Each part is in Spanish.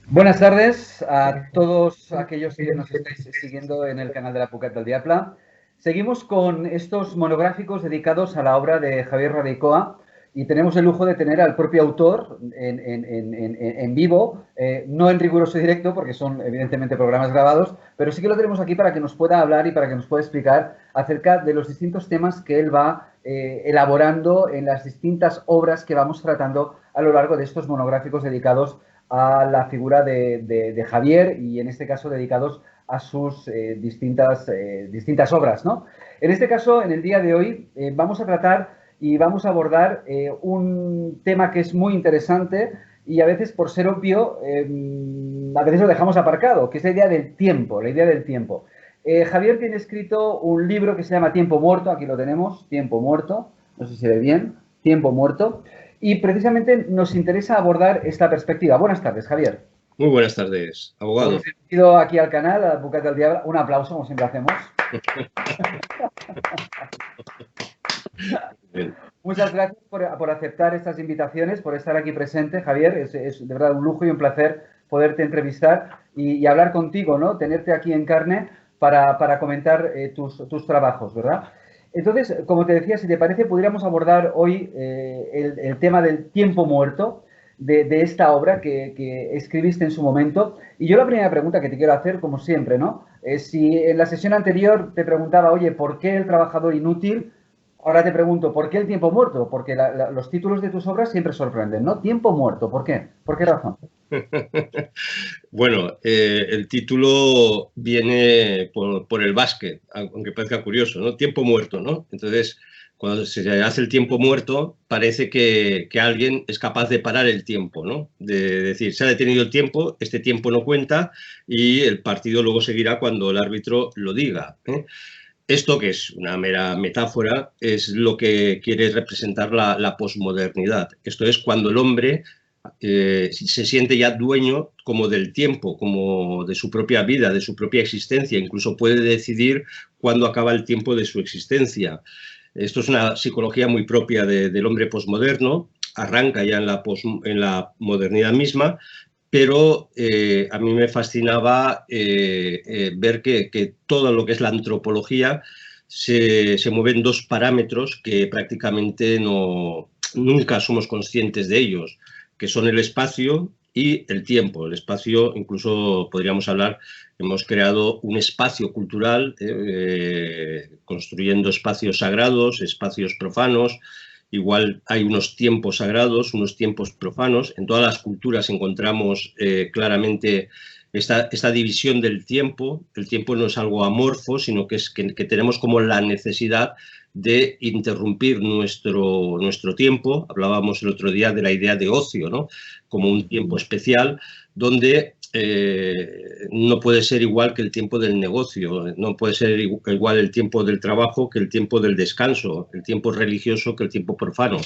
Buenas tardes a todos aquellos que nos estáis siguiendo en el canal de la Pucat del Diabla. Seguimos con estos monográficos dedicados a la obra de Javier Radeicoa y tenemos el lujo de tener al propio autor en vivo, no en riguroso directo porque son evidentemente programas grabados, pero sí que lo tenemos aquí para que nos pueda hablar y para que nos pueda explicar acerca de los distintos temas que él va elaborando en las distintas obras que vamos tratando a lo largo de estos monográficos dedicados a la figura de Javier y en este caso dedicados a sus distintas obras, ¿no? En este caso, en el día de hoy, vamos a tratar y vamos a abordar un tema que es muy interesante y a veces, por ser obvio, a veces lo dejamos aparcado, que es la idea del tiempo, la idea del tiempo. Javier tiene escrito un libro que se llama Tiempo Muerto, aquí lo tenemos, Tiempo Muerto, no sé si se ve bien, Tiempo Muerto, y precisamente nos interesa abordar esta perspectiva. Buenas tardes, Javier. Muy buenas tardes, abogado. Bienvenido aquí al canal, a Pucat del Diabla. Un aplauso, como siempre hacemos. Muchas gracias por aceptar estas invitaciones, por estar aquí presente, Javier. Es de verdad un lujo y un placer poderte entrevistar y hablar contigo, ¿no? Tenerte aquí en carne para comentar tus trabajos, ¿verdad? Entonces, como te decía, si te parece, pudiéramos abordar hoy el tema del tiempo muerto de esta obra que escribiste en su momento. Y yo la primera pregunta que te quiero hacer, como siempre, ¿no? Si en la sesión anterior te preguntaba, oye, ¿por qué el trabajador inútil? Ahora te pregunto, ¿por qué el tiempo muerto? Porque los títulos de tus obras siempre sorprenden, ¿no? Tiempo muerto, ¿por qué? ¿Por qué razón? Bueno, el título viene por el básquet, aunque parezca curioso, ¿no? Tiempo muerto, ¿no? Entonces, cuando se hace el tiempo muerto, parece que alguien es capaz de parar el tiempo, ¿no? De decir, se ha detenido el tiempo, este tiempo no cuenta y el partido luego seguirá cuando el árbitro lo diga, ¿eh? Esto, que es una mera metáfora, es lo que quiere representar la posmodernidad. Esto es cuando el hombre se siente ya dueño como del tiempo, como de su propia vida, de su propia existencia. Incluso puede decidir cuándo acaba el tiempo de su existencia. Esto es una psicología muy propia del hombre posmoderno, arranca ya en la modernidad misma, pero a mí me fascinaba ver que todo lo que es la antropología se mueve en dos parámetros que prácticamente nunca somos conscientes de ellos, que son el espacio y el tiempo. El espacio, incluso podríamos hablar, hemos creado un espacio cultural, construyendo espacios sagrados, espacios profanos. Igual hay unos tiempos sagrados, unos tiempos profanos. En todas las culturas encontramos claramente esta división del tiempo. El tiempo no es algo amorfo, sino que tenemos como la necesidad de interrumpir nuestro tiempo. Hablábamos el otro día de la idea de ocio, ¿no? Como un tiempo especial donde no puede ser igual que el tiempo del negocio, no puede ser igual el tiempo del trabajo que el tiempo del descanso, el tiempo religioso que el tiempo profano.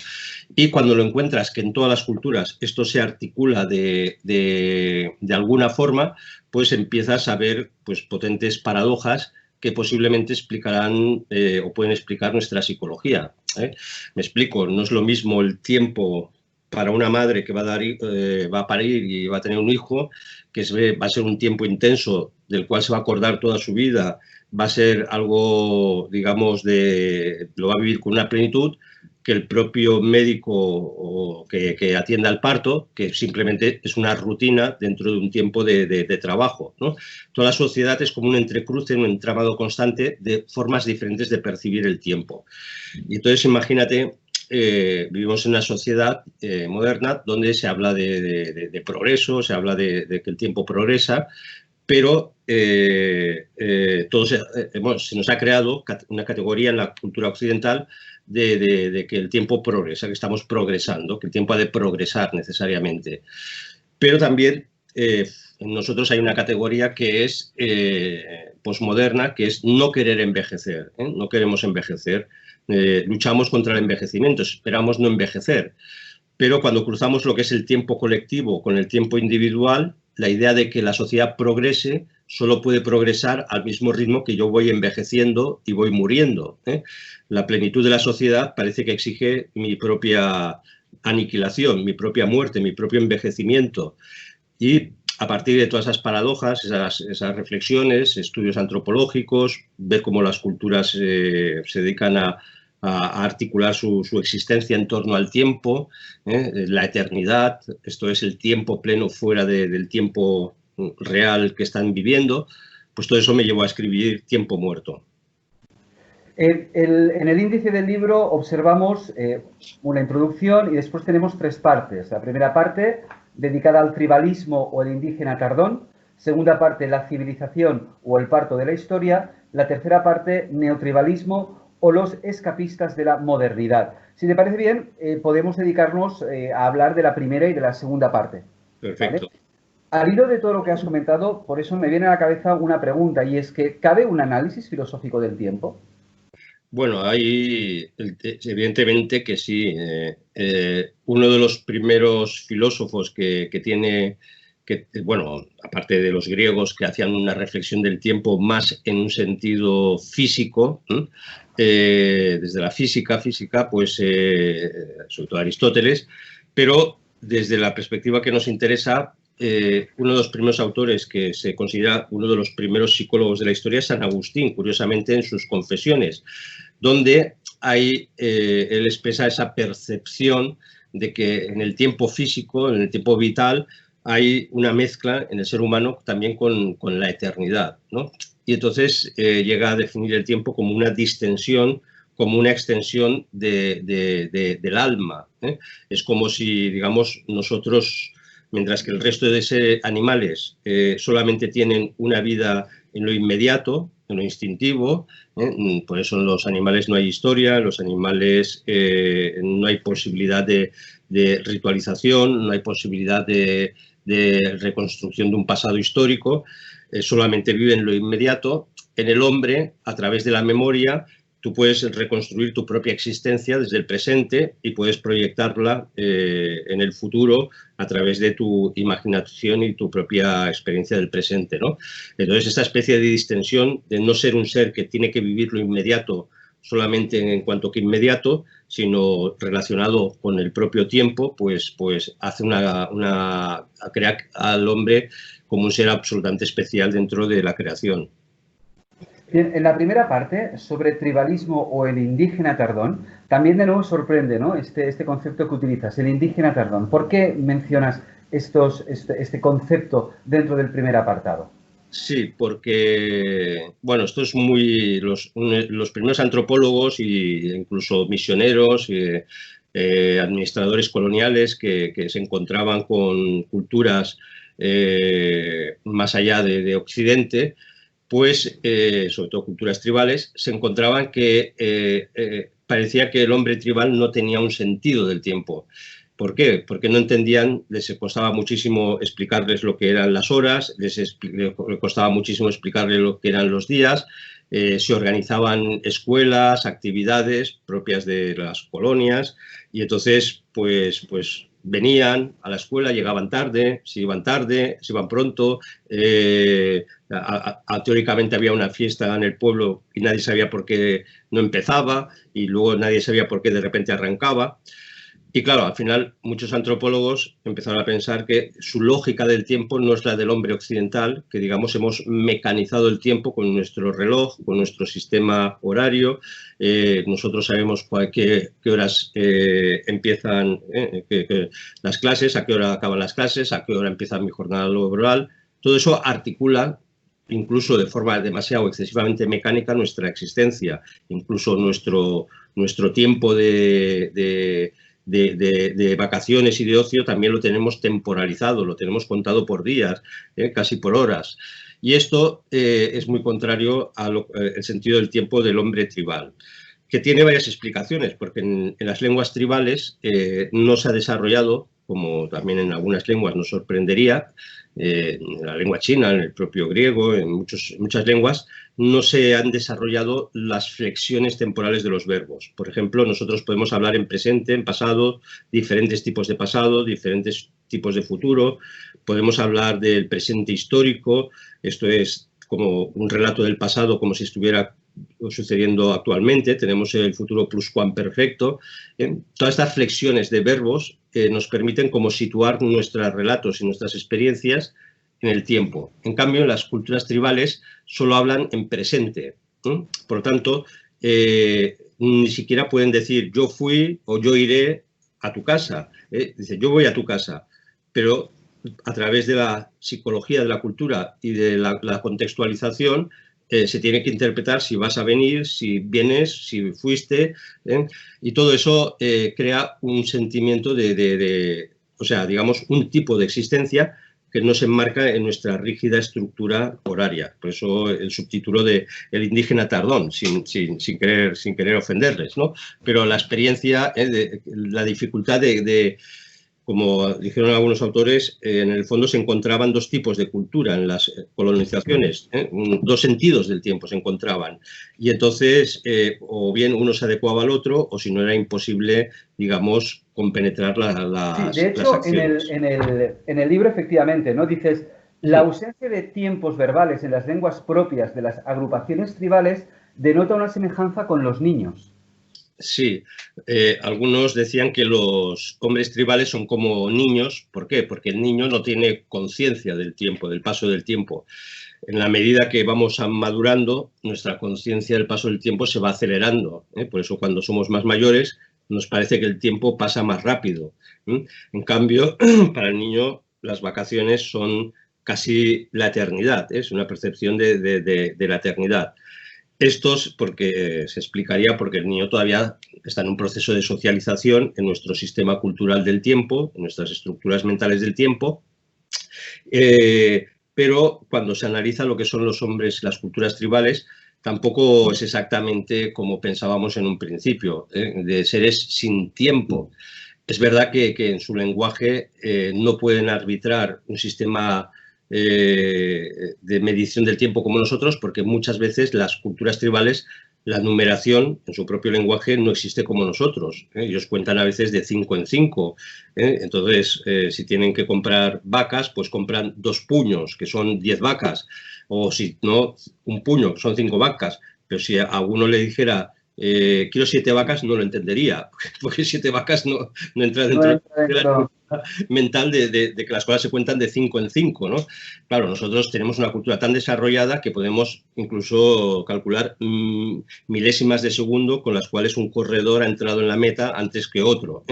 Y cuando lo encuentras que en todas las culturas esto se articula de alguna forma, pues empiezas a ver pues, potentes paradojas que posiblemente explicarán o pueden explicar nuestra psicología. Me explico, no es lo mismo el tiempo para una madre que va a parir y va a tener un hijo, que va a ser un tiempo intenso del cual se va a acordar toda su vida, va a ser algo, digamos, lo va a vivir con una plenitud, que el propio médico que atienda al parto, que simplemente es una rutina dentro de un tiempo de trabajo, ¿no? Toda la sociedad es como un entrecruce, un entramado constante de formas diferentes de percibir el tiempo. Y entonces imagínate, vivimos en una sociedad moderna donde se habla de progreso, se habla de que el tiempo progresa, pero bueno, se nos ha creado una categoría en la cultura occidental de que el tiempo progresa, que estamos progresando, que el tiempo ha de progresar necesariamente. Pero también en nosotros hay una categoría que es posmoderna, que es no querer envejecer, ¿eh? No queremos envejecer, luchamos contra el envejecimiento, esperamos no envejecer. Pero cuando cruzamos lo que es el tiempo colectivo con el tiempo individual, la idea de que la sociedad progrese solo puede progresar al mismo ritmo que yo voy envejeciendo y voy muriendo, ¿eh? La plenitud de la sociedad parece que exige mi propia aniquilación, mi propia muerte, mi propio envejecimiento. Y a partir de todas esas paradojas, esas reflexiones, estudios antropológicos, ver cómo las culturas se dedican a articular su existencia en torno al tiempo, la eternidad, esto es el tiempo pleno fuera del tiempo real que están viviendo, pues todo eso me llevó a escribir Tiempo Muerto. En el índice del libro observamos una introducción y después tenemos 3 partes. La primera parte dedicada al tribalismo o el indígena tardón, segunda parte la civilización o el parto de la historia, la tercera parte neotribalismo o los escapistas de la modernidad. Si te parece bien, podemos dedicarnos a hablar de la primera y de la segunda parte. Perfecto. ¿Vale? Al hilo de todo lo que has comentado, por eso me viene a la cabeza una pregunta, y es que ¿cabe un análisis filosófico del tiempo? Bueno, hay evidentemente que sí. Uno de los primeros filósofos que tiene, bueno, aparte de los griegos que hacían una reflexión del tiempo más en un sentido físico, desde la física, pues sobre todo Aristóteles, pero desde la perspectiva que nos interesa, uno de los primeros autores que se considera uno de los primeros psicólogos de la historia es San Agustín, curiosamente en sus Confesiones, donde él expresa esa percepción de que en el tiempo físico, en el tiempo vital, hay una mezcla en el ser humano también con la eternidad, ¿no? Y entonces llega a definir el tiempo como una distensión, como una extensión del alma, ¿eh? Es como si, digamos, nosotros, mientras que el resto de animales solamente tienen una vida en lo inmediato, en lo instintivo, por eso en los animales no hay historia, en los animales no hay posibilidad de ritualización, no hay posibilidad de reconstrucción de un pasado histórico, solamente vive en lo inmediato. En el hombre, a través de la memoria, tú puedes reconstruir tu propia existencia desde el presente y puedes proyectarla en el futuro a través de tu imaginación y tu propia experiencia del presente, ¿no? Entonces, esta especie de distensión de no ser un ser que tiene que vivir lo inmediato solamente en cuanto que inmediato, sino relacionado con el propio tiempo, pues hace crea al hombre como un ser absolutamente especial dentro de la creación. Bien, en la primera parte, sobre tribalismo o el indígena tardón, también de nuevo sorprende, ¿no? Este concepto que utilizas, el indígena tardón. ¿Por qué mencionas este concepto dentro del primer apartado? Sí, porque, bueno, esto es muy... Los primeros antropólogos e incluso misioneros, administradores coloniales que se encontraban con culturas más allá de Occidente, pues, sobre todo culturas tribales, se encontraban que parecía que el hombre tribal no tenía un sentido del tiempo. ¿Por qué? Porque no entendían, les costaba muchísimo explicarles lo que eran las horas, les costaba muchísimo explicarles lo que eran los días, se organizaban escuelas, actividades propias de las colonias y entonces pues venían a la escuela, llegaban tarde, se iban pronto, teóricamente había una fiesta en el pueblo y nadie sabía por qué no empezaba y luego nadie sabía por qué de repente arrancaba. Y claro, al final muchos antropólogos empezaron a pensar que su lógica del tiempo no es la del hombre occidental, que digamos hemos mecanizado el tiempo con nuestro reloj, con nuestro sistema horario. Nosotros sabemos qué horas empiezan las clases, a qué hora acaban las clases, a qué hora empieza mi jornada laboral. Todo eso articula, incluso de forma demasiado excesivamente mecánica, nuestra existencia, incluso nuestro tiempo de vacaciones y de ocio también lo tenemos temporalizado, lo tenemos contado por días, casi por horas. Y esto es muy contrario al sentido del tiempo del hombre tribal, que tiene varias explicaciones, porque en las lenguas tribales no se ha desarrollado, como también en algunas lenguas nos sorprendería, en la lengua china, en el propio griego, en muchas lenguas, no se han desarrollado las flexiones temporales de los verbos. Por ejemplo, nosotros podemos hablar en presente, en pasado, diferentes tipos de pasado, diferentes tipos de futuro. Podemos hablar del presente histórico, esto es como un relato del pasado como si estuviera sucediendo actualmente. Tenemos el futuro pluscuamperfecto. Todas estas flexiones de verbos nos permiten como situar nuestros relatos y nuestras experiencias en el tiempo. En cambio, las culturas tribales solo hablan en presente. Por lo tanto, ni siquiera pueden decir yo fui o yo iré a tu casa. Dice yo voy a tu casa, pero a través de la psicología de la cultura y de la contextualización se tiene que interpretar si vas a venir, si vienes, si fuiste, y todo eso crea un sentimiento o sea, digamos, un tipo de existencia que no se enmarca en nuestra rígida estructura horaria. Por eso el subtítulo de El indígena tardón, sin querer ofenderles, ¿no? Pero la experiencia, la dificultad como dijeron algunos autores, en el fondo se encontraban dos tipos de cultura en las colonizaciones, dos sentidos del tiempo se encontraban. Y entonces, o bien uno se adecuaba al otro, o si no era imposible, digamos, compenetrar las Sí, de hecho, acciones. en el libro, efectivamente, ¿no? Dices, la ausencia de tiempos verbales en las lenguas propias de las agrupaciones tribales denota una semejanza con los niños. Sí, algunos decían que los hombres tribales son como niños. ¿Por qué? Porque el niño no tiene conciencia del tiempo, del paso del tiempo. En la medida que vamos madurando, nuestra conciencia del paso del tiempo se va acelerando. Por eso cuando somos más mayores nos parece que el tiempo pasa más rápido. En cambio, para el niño las vacaciones son casi la eternidad. Es una percepción de la eternidad. Estos, porque se explicaría porque el niño todavía está en un proceso de socialización en nuestro sistema cultural del tiempo, en nuestras estructuras mentales del tiempo, pero cuando se analiza lo que son los hombres, las culturas tribales, tampoco es exactamente como pensábamos en un principio, de seres sin tiempo. Es verdad que en su lenguaje no pueden arbitrar un sistema de medición del tiempo como nosotros, porque muchas veces las culturas tribales, la numeración en su propio lenguaje no existe como nosotros. Ellos cuentan a veces de 5 en 5. Entonces, si tienen que comprar vacas, pues compran 2 puños, que son 10 vacas. O si no, un puño, son 5 vacas. Pero si a uno le dijera quiero 7 vacas, no lo entendería, porque 7 vacas no entra dentro de la estructura mental de que las cosas se cuentan de 5 en 5, ¿no? Claro, nosotros tenemos una cultura tan desarrollada que podemos incluso calcular milésimas de segundo con las cuales un corredor ha entrado en la meta antes que otro,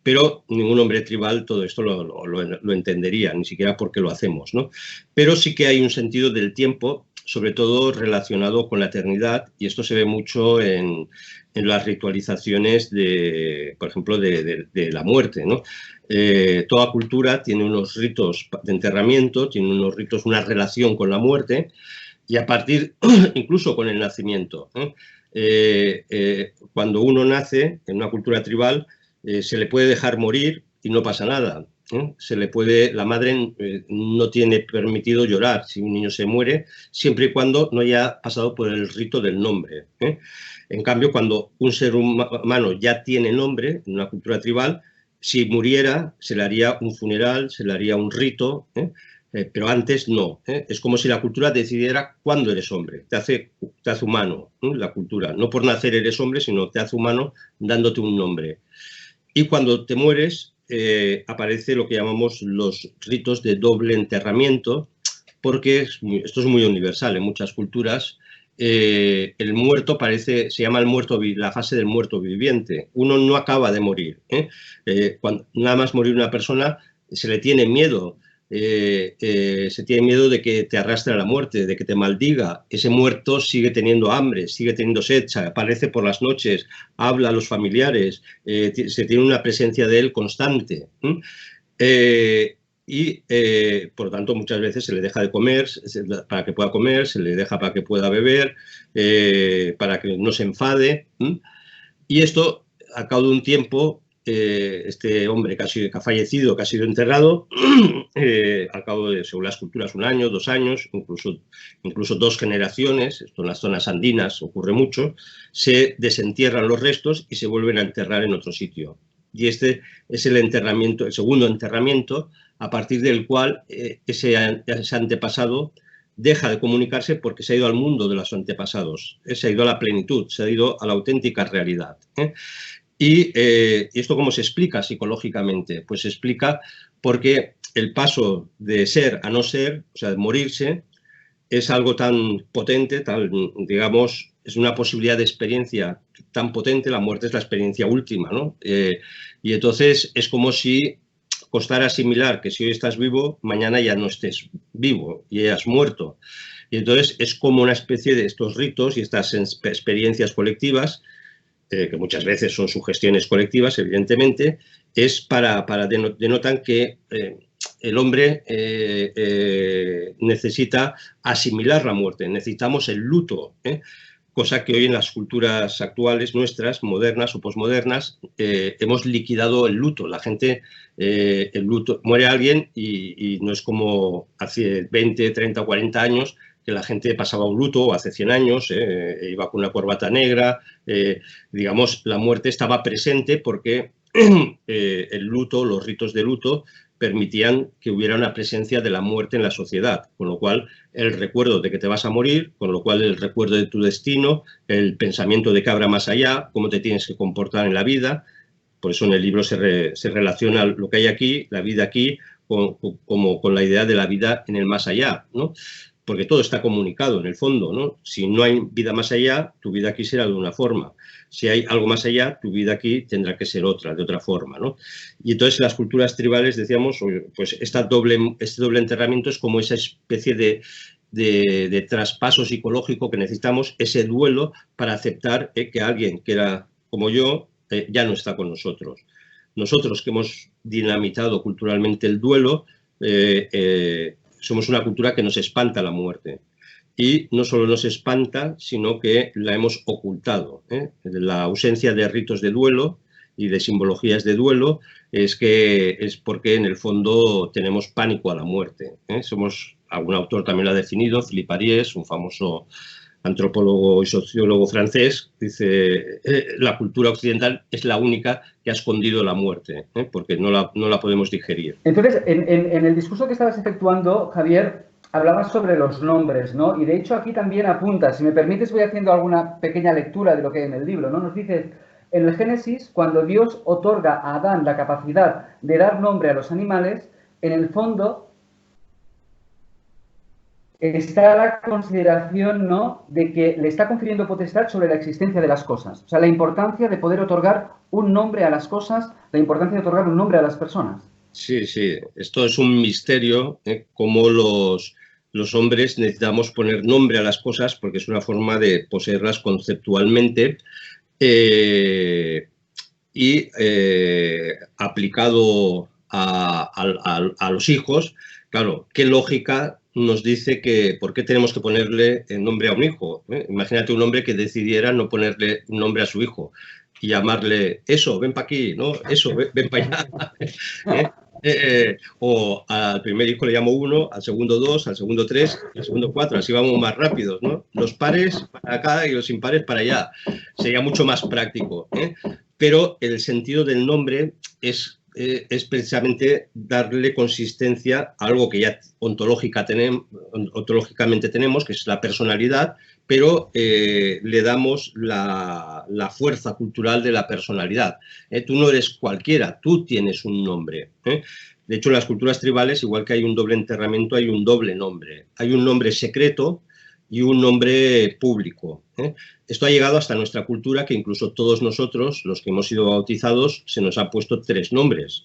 pero ningún hombre tribal todo esto lo entendería, ni siquiera porque lo hacemos, ¿no? Pero sí que hay un sentido del tiempo, sobre todo relacionado con la eternidad, y esto se ve mucho en las ritualizaciones, por ejemplo, de la muerte, ¿no? Toda cultura tiene unos ritos de enterramiento, tiene unos ritos, una relación con la muerte, y a partir, incluso con el nacimiento, cuando uno nace en una cultura tribal, se le puede dejar morir y no pasa nada. La madre no tiene permitido llorar si un niño se muere, siempre y cuando no haya pasado por el rito del nombre. En cambio, cuando un ser humano ya tiene nombre en una cultura tribal, si muriera se le haría un funeral, se le haría un rito, pero antes no. Es como si la cultura decidiera cuándo eres hombre. Te hace humano, la cultura. No por nacer eres hombre, sino te hace humano dándote un nombre. Y cuando te mueres, aparece lo que llamamos los ritos de doble enterramiento, porque esto es muy universal en muchas culturas. El muerto se llama la fase del muerto viviente. Uno no acaba de morir. Cuando nada más morir una persona, se le tiene miedo. Se tiene miedo de que te arrastre a la muerte, de que te maldiga. Ese muerto sigue teniendo hambre, sigue teniendo sed, aparece por las noches, habla a los familiares, se tiene una presencia de él constante. Por lo tanto, muchas veces se le deja de comer para que pueda comer, se le deja para que pueda beber, para que no se enfade. Y esto, al cabo de un tiempo, este hombre que ha fallecido, que ha sido enterrado, al cabo de, según las culturas, 1 año, 2 años, incluso 2 generaciones, esto en las zonas andinas ocurre mucho, se desentierran los restos y se vuelven a enterrar en otro sitio. Y este es el segundo enterramiento, a partir del cual ese antepasado deja de comunicarse porque se ha ido al mundo de los antepasados, se ha ido a la plenitud, se ha ido a la auténtica realidad. ¿Y esto cómo se explica psicológicamente? Pues se explica porque el paso de ser a no ser, o sea, de morirse, es algo tan potente, tan, digamos, es una posibilidad de experiencia tan potente, la muerte es la experiencia última, ¿no? Y entonces es como si costara asimilar que si hoy estás vivo, mañana ya no estés vivo y hayas muerto. Y entonces es como una especie de estos ritos y estas experiencias colectivas, que muchas veces son sugestiones colectivas, evidentemente, es denotan que el hombre necesita asimilar la muerte, necesitamos el luto, cosa que hoy en las culturas actuales nuestras, modernas o posmodernas, hemos liquidado el luto. La gente, el luto, muere alguien y no es como hace 20, 30 o 40 años, que la gente pasaba un luto, o hace 100 años, iba con una corbata negra, digamos, la muerte estaba presente porque el luto, los ritos de luto, permitían que hubiera una presencia de la muerte en la sociedad, con lo cual el recuerdo de que te vas a morir, con lo cual el recuerdo de tu destino, el pensamiento de que habrá más allá, cómo te tienes que comportar en la vida. Por eso en el libro se relaciona lo que hay aquí, la vida aquí, como con la idea de la vida en el más allá, ¿no? Porque todo está comunicado en el fondo, ¿no? Si no hay vida más allá, tu vida aquí será de una forma. Si hay algo más allá, tu vida aquí tendrá que ser otra, de otra forma, ¿no? Y entonces las culturas tribales, decíamos, pues este doble enterramiento es como esa especie de traspaso psicológico que necesitamos, ese duelo para aceptar que alguien que era como yo ya no está con nosotros. Nosotros que hemos dinamitado culturalmente el duelo, somos una cultura que nos espanta la muerte. Y no solo nos espanta, sino que la hemos ocultado. La ausencia de ritos de duelo y de simbologías de duelo es porque en el fondo tenemos pánico a la muerte. Algún autor también lo ha definido, Philippe Ariès, un famoso antropólogo y sociólogo francés, dice, la cultura occidental es la única que ha escondido la muerte, porque no la podemos digerir. Entonces, en el discurso que estabas efectuando, Javier, hablabas sobre los nombres, ¿no? Y de hecho aquí también apuntas, si me permites voy haciendo alguna pequeña lectura de lo que hay en el libro, ¿no? Nos dices, en el Génesis, cuando Dios otorga a Adán la capacidad de dar nombre a los animales, en el fondo está la consideración, ¿no?, de que le está confiriendo potestad sobre la existencia de las cosas. O sea, la importancia de poder otorgar un nombre a las cosas, la importancia de otorgar un nombre a las personas. Sí, sí. Esto es un misterio, cómo los hombres necesitamos poner nombre a las cosas porque es una forma de poseerlas conceptualmente y aplicado a los hijos, claro, qué lógica nos dice que por qué tenemos que ponerle el nombre a un hijo. Imagínate un hombre que decidiera no ponerle un nombre a su hijo y llamarle eso, ven para aquí, ¿no? Eso, ven para allá. O al primer hijo le llamo 1, al segundo 2, al segundo 3, al segundo 4, así vamos más rápidos, ¿no? Los pares para acá y los impares para allá. Sería mucho más práctico, pero el sentido del nombre es precisamente darle consistencia a algo que ya ontológicamente tenemos, que es la personalidad, pero le damos la fuerza cultural de la personalidad. Tú no eres cualquiera, tú tienes un nombre. De hecho, en las culturas tribales, igual que hay un doble enterramiento, hay un doble nombre. Hay un nombre secreto y un nombre público. Esto ha llegado hasta nuestra cultura, que incluso todos nosotros, los que hemos sido bautizados, se nos ha puesto 3 nombres.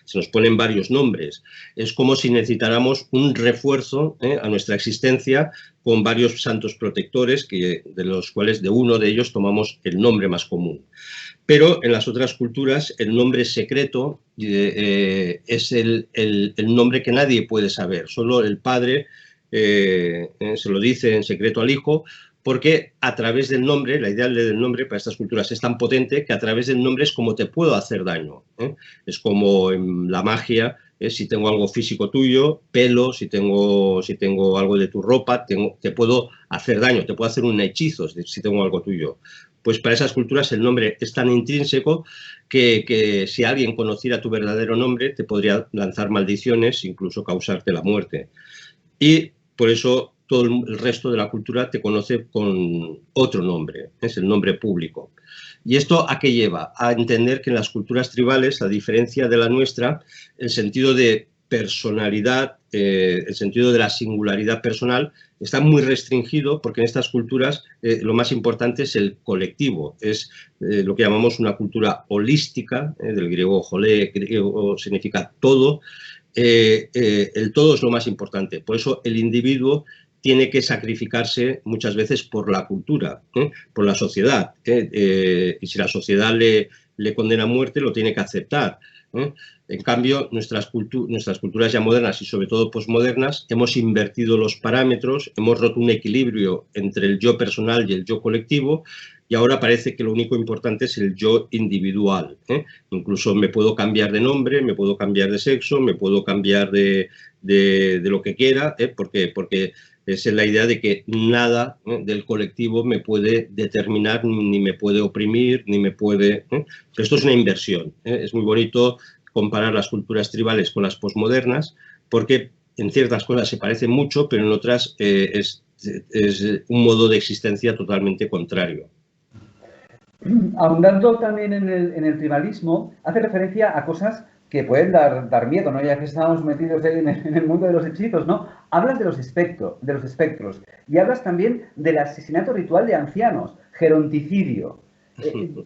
Se nos ponen varios nombres. Es como si necesitáramos un refuerzo a nuestra existencia con varios santos protectores, de los cuales de uno de ellos tomamos el nombre más común. Pero en las otras culturas el nombre secreto es el nombre que nadie puede saber. Solo el padre se lo dice en secreto al hijo, porque a través del nombre, la idea del nombre para estas culturas es tan potente que a través del nombre es como te puedo hacer daño. Es como en la magia, si tengo algo físico tuyo, pelo, si tengo algo de tu ropa, te puedo hacer daño, te puedo hacer un hechizo si tengo algo tuyo. Pues para esas culturas el nombre es tan intrínseco que si alguien conociera tu verdadero nombre te podría lanzar maldiciones, incluso causarte la muerte. Y por eso todo el resto de la cultura te conoce con otro nombre, es el nombre público. ¿Y esto a qué lleva? A entender que en las culturas tribales, a diferencia de la nuestra, el sentido de personalidad, el sentido de la singularidad personal, está muy restringido porque en estas culturas lo más importante es el colectivo, es lo que llamamos una cultura holística, del griego holé, griego significa todo, el todo es lo más importante, por eso el individuo tiene que sacrificarse muchas veces por la cultura, por la sociedad, y si la sociedad le condena a muerte, lo tiene que aceptar. En cambio, nuestras culturas ya modernas y sobre todo posmodernas hemos invertido los parámetros, hemos roto un equilibrio entre el yo personal y el yo colectivo y ahora parece que lo único importante es el yo individual. Incluso me puedo cambiar de nombre, me puedo cambiar de sexo, me puedo cambiar de lo que quiera, porque es la idea de que nada del colectivo me puede determinar, ni me puede oprimir, ni me puede... Pero esto es una inversión. Es muy bonito comparar las culturas tribales con las posmodernas, porque en ciertas cosas se parecen mucho, pero en otras es un modo de existencia totalmente contrario. Ahondando también en el tribalismo, hace referencia a cosas que pueden dar miedo, ¿no? Ya que estábamos metidos ahí en el mundo de los hechizos, ¿no? Hablas de los espectros y hablas también del asesinato ritual de ancianos, geronticidio.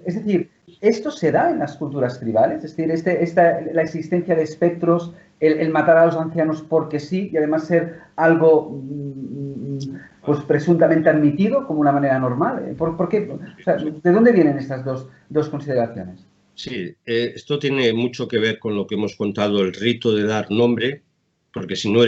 Es decir, ¿esto se da en las culturas tribales? Es decir, la existencia de espectros, el matar a los ancianos porque sí, y además ser algo pues presuntamente admitido como una manera normal. ¿Por qué? O sea, ¿de dónde vienen estas dos consideraciones? Sí, esto tiene mucho que ver con lo que hemos contado, el rito de dar nombre, porque si no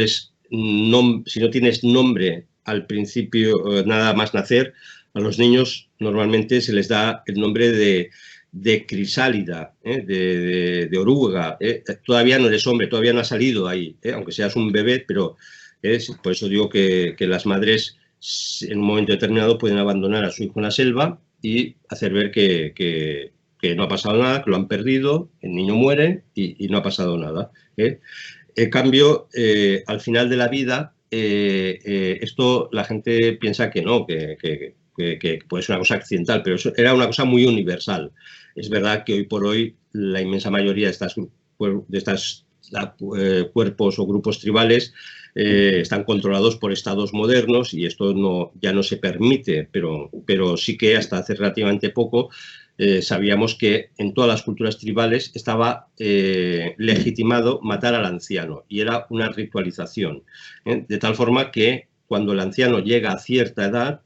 tienes nombre al principio, nada más nacer, a los niños normalmente se les da el nombre de crisálida, de oruga. Todavía no eres hombre, todavía no has salido ahí, aunque seas un bebé, pero por eso digo que las madres en un momento determinado pueden abandonar a su hijo en la selva y hacer ver que no ha pasado nada, que lo han perdido, el niño muere y no ha pasado nada. En cambio, al final de la vida, esto la gente piensa que no, que puede ser una cosa accidental, pero eso era una cosa muy universal. Es verdad que hoy por hoy la inmensa mayoría de estos cuerpos o grupos tribales están controlados por estados modernos y esto ya no se permite, pero sí que hasta hace relativamente poco sabíamos que en todas las culturas tribales estaba legitimado matar al anciano y era una ritualización, de tal forma que cuando el anciano llega a cierta edad,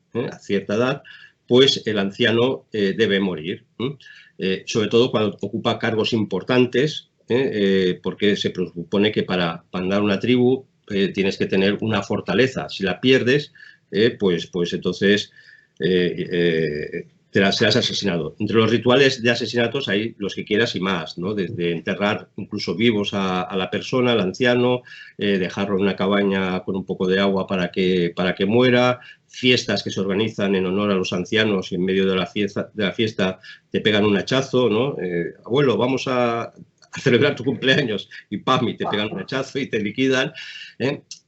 pues el anciano debe morir, sobre todo cuando ocupa cargos importantes, porque se presupone que para mandar una tribu tienes que tener una fortaleza. Si la pierdes, pues entonces serás asesinado. Entre los rituales de asesinatos hay los que quieras y más, ¿no? Desde enterrar incluso vivos a la persona, al anciano, dejarlo en una cabaña con un poco de agua para que muera, fiestas que se organizan en honor a los ancianos y en medio de la fiesta te pegan un hachazo, ¿no? Abuelo, vamos a celebrar tu cumpleaños y ¡pam! Y te pegan un hachazo y te liquidan.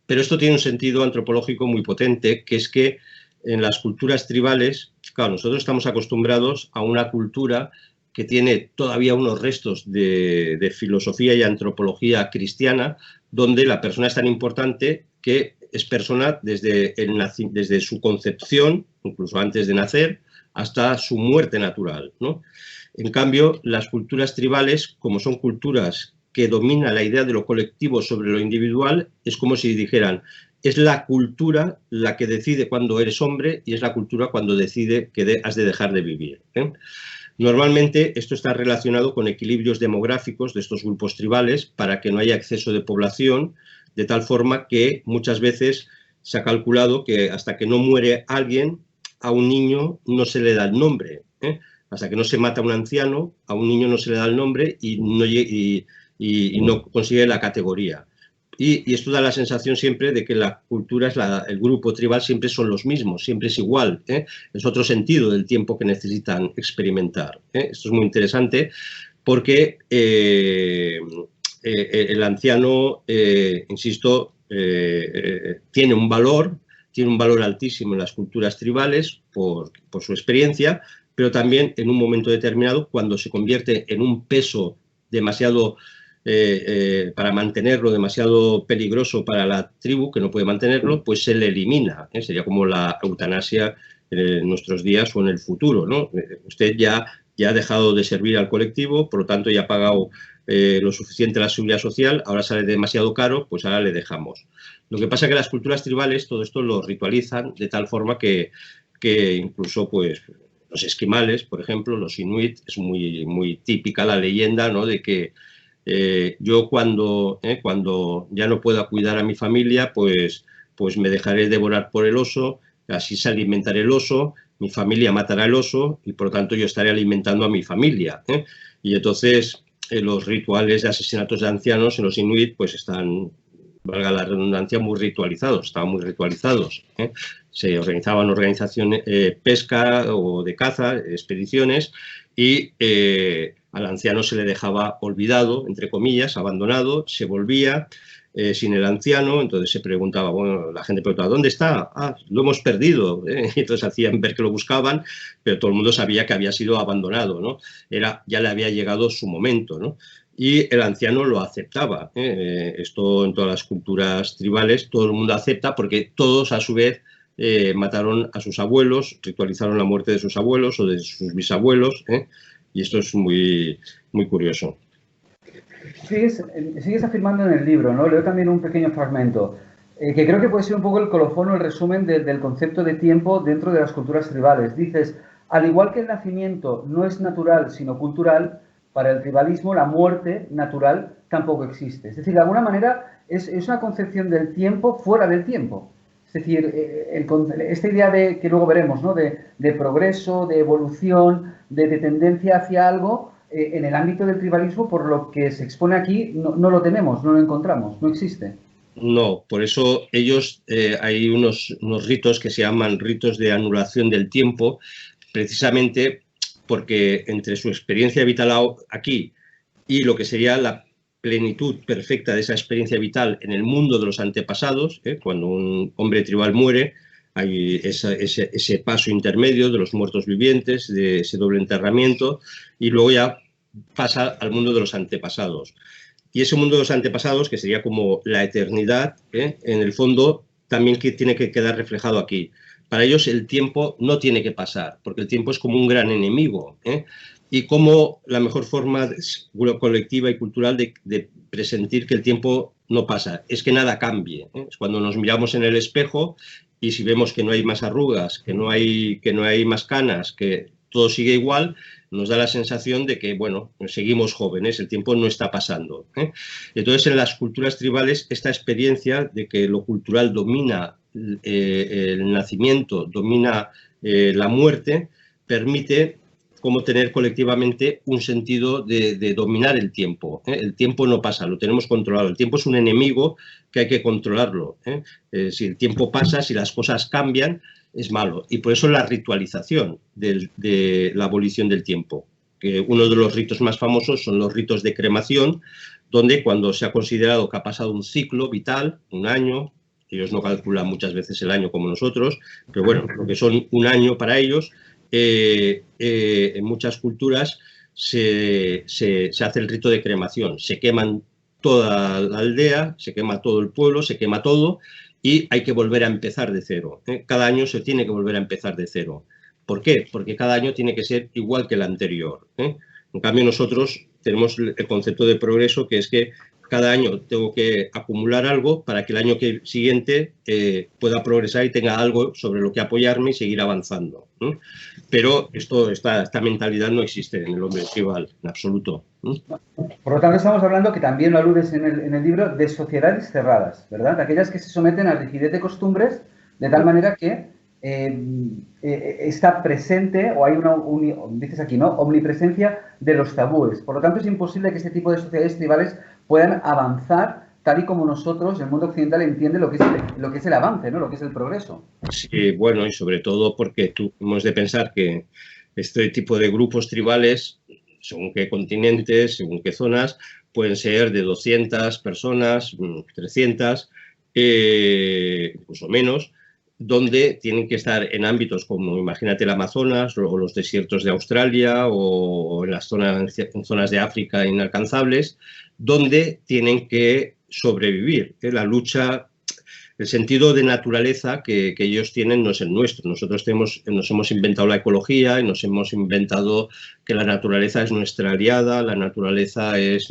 Pero esto tiene un sentido antropológico muy potente, que es que en las culturas tribales, claro, nosotros estamos acostumbrados a una cultura que tiene todavía unos restos de filosofía y antropología cristiana, donde la persona es tan importante que es persona desde su concepción, incluso antes de nacer, hasta su muerte natural, ¿no? En cambio, las culturas tribales, como son culturas que dominan la idea de lo colectivo sobre lo individual, es como si dijeran, es la cultura la que decide cuándo eres hombre y es la cultura cuando decide que has de dejar de vivir. Normalmente esto está relacionado con equilibrios demográficos de estos grupos tribales para que no haya exceso de población, de tal forma que muchas veces se ha calculado que hasta que no muere alguien, a un niño no se le da el nombre. Hasta que no se mata a un anciano, a un niño no se le da el nombre y no consigue la categoría. Y esto da la sensación siempre de que la cultura, el grupo tribal siempre son los mismos, siempre es igual. Es otro sentido del tiempo que necesitan experimentar. Esto es muy interesante porque el anciano, insisto, tiene un valor altísimo en las culturas tribales por su experiencia, pero también en un momento determinado, cuando se convierte en un peso demasiado para mantenerlo demasiado peligroso para la tribu, que no puede mantenerlo, pues se le elimina. Sería como la eutanasia en nuestros días o en el futuro, ¿no? Usted ya ha dejado de servir al colectivo, por lo tanto ya ha pagado lo suficiente a la seguridad social, ahora sale demasiado caro, pues ahora le dejamos. Lo que pasa es que las culturas tribales todo esto lo ritualizan de tal forma que incluso pues los esquimales, por ejemplo, los inuit, es muy típica la leyenda, ¿no?, de que yo cuando ya no pueda cuidar a mi familia, pues me dejaré devorar por el oso, así se alimentará el oso, mi familia matará el oso y por lo tanto yo estaré alimentando a mi familia. Y entonces los rituales de asesinatos de ancianos en los inuit pues están, valga la redundancia, muy ritualizados, estaban muy ritualizados. Se organizaban organizaciones, pesca o de caza, expediciones, y al anciano se le dejaba olvidado, entre comillas, abandonado, se volvía sin el anciano, entonces se preguntaba, bueno, la gente preguntaba, ¿dónde está? Ah, lo hemos perdido. Y entonces hacían ver que lo buscaban, pero todo el mundo sabía que había sido abandonado, ¿no? Ya le había llegado su momento, ¿no? Y el anciano lo aceptaba. Esto en todas las culturas tribales, todo el mundo acepta porque todos a su vez mataron a sus abuelos, ritualizaron la muerte de sus abuelos o de sus bisabuelos, y esto es muy curioso. Sigues afirmando en el libro, ¿no? Leo también un pequeño fragmento, que creo que puede ser un poco el colofón o el resumen del concepto de tiempo dentro de las culturas tribales. Dices, al igual que el nacimiento no es natural, sino cultural, para el tribalismo la muerte natural tampoco existe. Es decir, de alguna manera es una concepción del tiempo fuera del tiempo. Es decir, esta idea de, que luego veremos, ¿no?, de progreso, de evolución, de tendencia hacia algo, en el ámbito del tribalismo, por lo que se expone aquí, no lo tenemos, no lo encontramos, no existe. No, por eso ellos, hay unos ritos que se llaman ritos de anulación del tiempo, precisamente porque entre su experiencia vital aquí y lo que sería la plenitud perfecta de esa experiencia vital en el mundo de los antepasados, cuando un hombre tribal muere, hay ese paso intermedio de los muertos vivientes, de ese doble enterramiento, y luego ya pasa al mundo de los antepasados. Y ese mundo de los antepasados, que sería como la eternidad, en el fondo también tiene que quedar reflejado aquí. Para ellos el tiempo no tiene que pasar, porque el tiempo es como un gran enemigo. Y como la mejor forma colectiva y cultural de presentir que el tiempo no pasa es que nada cambie. Es cuando nos miramos en el espejo y si vemos que no hay más arrugas, que no hay más canas, que todo sigue igual, nos da la sensación de que, bueno, seguimos jóvenes, el tiempo no está pasando. Entonces, en las culturas tribales, esta experiencia de que lo cultural domina el nacimiento, domina la muerte, permite como tener colectivamente un sentido de dominar el tiempo. El tiempo no pasa, lo tenemos controlado. El tiempo es un enemigo que hay que controlarlo. Si el tiempo pasa, si las cosas cambian, es malo. Y por eso la ritualización de la abolición del tiempo. Que uno de los ritos más famosos son los ritos de cremación, donde cuando se ha considerado que ha pasado un ciclo vital, un año, ellos no calculan muchas veces el año como nosotros, pero bueno, lo que son un año para ellos, en muchas culturas se hace el rito de cremación. Se queman toda la aldea, se quema todo el pueblo, se quema todo y hay que volver a empezar de cero. Cada año se tiene que volver a empezar de cero. ¿Por qué? Porque cada año tiene que ser igual que el anterior. En cambio, nosotros tenemos el concepto de progreso, que es que cada año tengo que acumular algo para que el año siguiente pueda progresar y tenga algo sobre lo que apoyarme y seguir avanzando. Pero esta mentalidad no existe en el hombre tribal, en absoluto. Por lo tanto, estamos hablando, que también lo aludes en el libro, de sociedades cerradas, ¿verdad? De aquellas que se someten a rigidez de costumbres, de tal manera que está presente, o hay dices aquí, ¿no?, omnipresencia de los tabúes. Por lo tanto, es imposible que este tipo de sociedades tribales puedan avanzar tal y como nosotros, el mundo occidental, entiende lo que es el avance, ¿no?, lo que es el progreso. Sí, bueno, y sobre todo porque hemos de pensar que este tipo de grupos tribales, según qué continentes, según qué zonas, pueden ser de 200 personas, 300, incluso menos, donde tienen que estar en ámbitos como, imagínate, el Amazonas o los desiertos de Australia o en las zonas de África inalcanzables, donde tienen que sobrevivir. La lucha, el sentido de naturaleza que ellos tienen no es el nuestro. Nosotros nos hemos inventado la ecología y nos hemos inventado que la naturaleza es nuestra aliada, la naturaleza es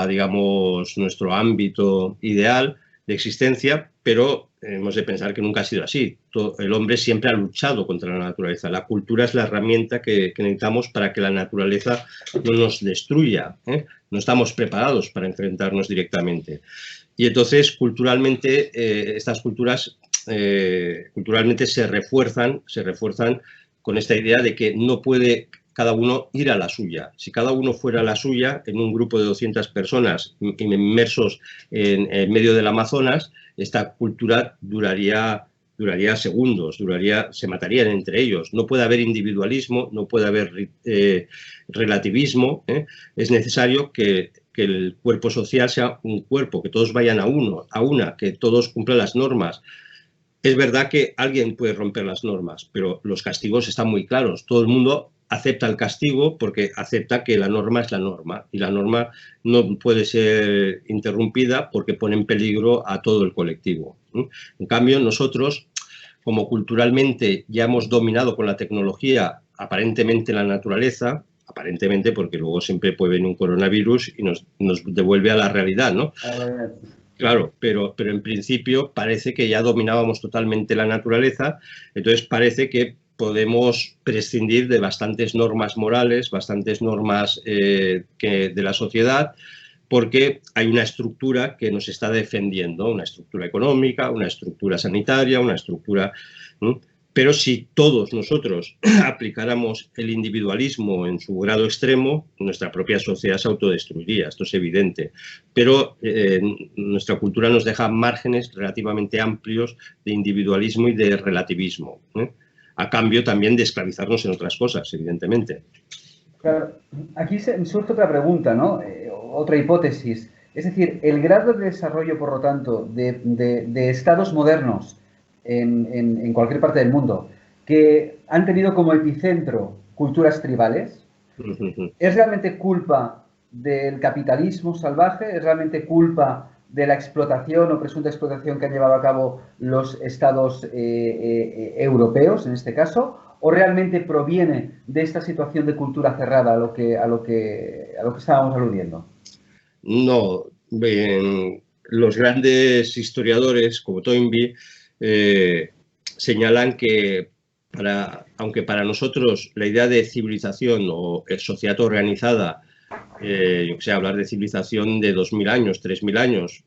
digamos, nuestro ámbito ideal de existencia, pero hemos de pensar que nunca ha sido así. El hombre siempre ha luchado contra la naturaleza. La cultura es la herramienta que necesitamos para que la naturaleza no nos destruya, ¿eh? No estamos preparados para enfrentarnos directamente. Y entonces, culturalmente, estas culturas culturalmente se refuerzan con esta idea de que no puede cada uno ir a la suya. Si cada uno fuera a la suya, en un grupo de 200 personas inmersos en medio del Amazonas, esta cultura duraría segundos, se matarían entre ellos. No puede haber individualismo, no puede haber relativismo. Es necesario que el cuerpo social sea un cuerpo, que todos vayan a una, que todos cumplan las normas. Es verdad que alguien puede romper las normas, pero los castigos están muy claros. Todo el mundo acepta el castigo porque acepta que la norma es la norma y la norma no puede ser interrumpida porque pone en peligro a todo el colectivo. En cambio, nosotros, como culturalmente ya hemos dominado con la tecnología aparentemente la naturaleza, aparentemente porque luego siempre puede venir un coronavirus y nos devuelve a la realidad, ¿no? Claro, pero en principio parece que ya dominábamos totalmente la naturaleza, entonces parece que podemos prescindir de bastantes normas morales, bastantes normas de la sociedad, porque hay una estructura que nos está defendiendo, una estructura económica, una estructura sanitaria, una estructura... Pero si todos nosotros aplicáramos el individualismo en su grado extremo, nuestra propia sociedad se autodestruiría, esto es evidente. Pero nuestra cultura nos deja márgenes relativamente amplios de individualismo y de relativismo, a cambio también de esclavizarnos en otras cosas, evidentemente. Claro, aquí surge otra pregunta, ¿no? Otra hipótesis. Es decir, el grado de desarrollo, por lo tanto, de estados modernos en cualquier parte del mundo que han tenido como epicentro culturas tribales, ¿es realmente culpa del capitalismo salvaje? ¿Es realmente culpa de la explotación o presunta explotación que han llevado a cabo los estados europeos, en este caso? ¿O realmente proviene de esta situación de cultura cerrada a lo que estábamos aludiendo? No, los grandes historiadores como Toynbee señalan que aunque para nosotros la idea de civilización o sociedad organizada, hablar de civilización de 2000 años, 3000 años,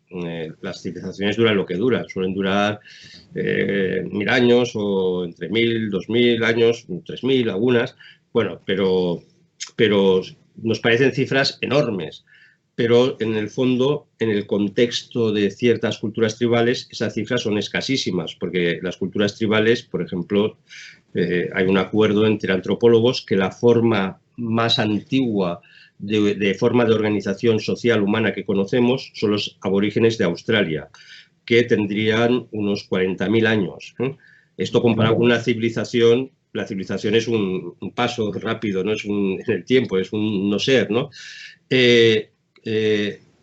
las civilizaciones duran lo que duran, suelen durar 1000 años o entre 1000, 2000 años, 3000 algunas, bueno, pero nos parecen cifras enormes. Pero en el fondo, en el contexto de ciertas culturas tribales, esas cifras son escasísimas, porque las culturas tribales, por ejemplo, hay un acuerdo entre antropólogos que la forma más antigua de forma de organización social humana que conocemos son los aborígenes de Australia, que tendrían unos 40.000 años. Esto comparado con una civilización, la civilización es un paso rápido, no es en el tiempo, es un no ser, ¿no?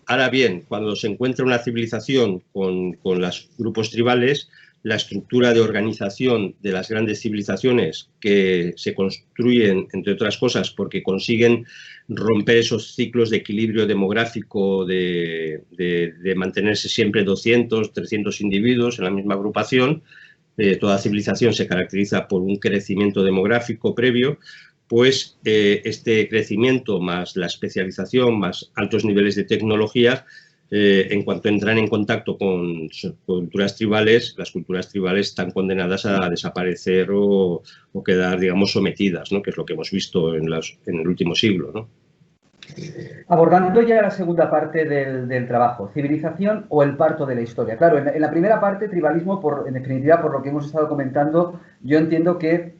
Ahora bien, cuando se encuentra una civilización con los grupos tribales, la estructura de organización de las grandes civilizaciones que se construyen, entre otras cosas, porque consiguen romper esos ciclos de equilibrio demográfico de mantenerse siempre 200, 300 individuos en la misma agrupación, toda civilización se caracteriza por un crecimiento demográfico previo, pues este crecimiento más la especialización, más altos niveles de tecnología, en cuanto entran en contacto con culturas tribales, las culturas tribales están condenadas a desaparecer o quedar, digamos, sometidas, ¿no? Que es lo que hemos visto en el último siglo, ¿no? Abordando ya la segunda parte del trabajo, civilización o el parto de la historia. Claro, en la primera parte, tribalismo, en definitiva, por lo que hemos estado comentando, yo entiendo que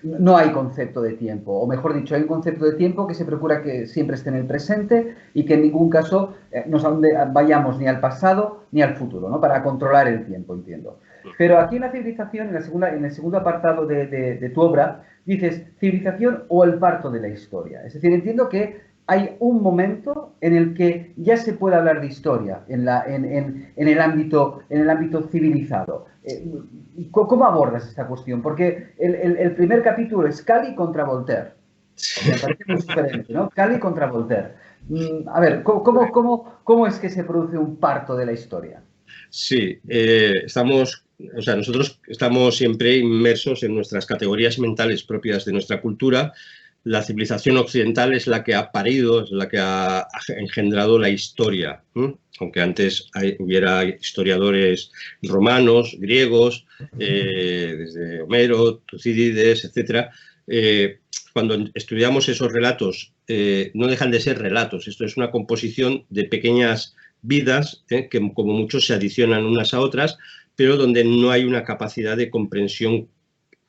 no hay concepto de tiempo, o mejor dicho, hay un concepto de tiempo que se procura que siempre esté en el presente y que en ningún caso nos vayamos ni al pasado ni al futuro, ¿no? Para controlar el tiempo, entiendo. Pero aquí en la civilización, en el segundo apartado de tu obra, dices civilización o el parto de la historia. Es decir, entiendo que hay un momento en el que ya se puede hablar de historia en el ámbito civilizado. ¿Cómo abordas esta cuestión? Porque el primer capítulo es Cali contra Voltaire. Me parece muy diferente, ¿no? Cali contra Voltaire. A ver, ¿cómo es que se produce un parto de la historia? Sí, nosotros estamos siempre inmersos en nuestras categorías mentales propias de nuestra cultura. La civilización occidental es la que ha parido, es la que ha engendrado la historia, aunque antes hubiera historiadores romanos, griegos, desde Homero, Tucídides, etc. Cuando estudiamos esos relatos, no dejan de ser relatos. Esto es una composición de pequeñas vidas que como muchos se adicionan unas a otras, pero donde no hay una capacidad de comprensión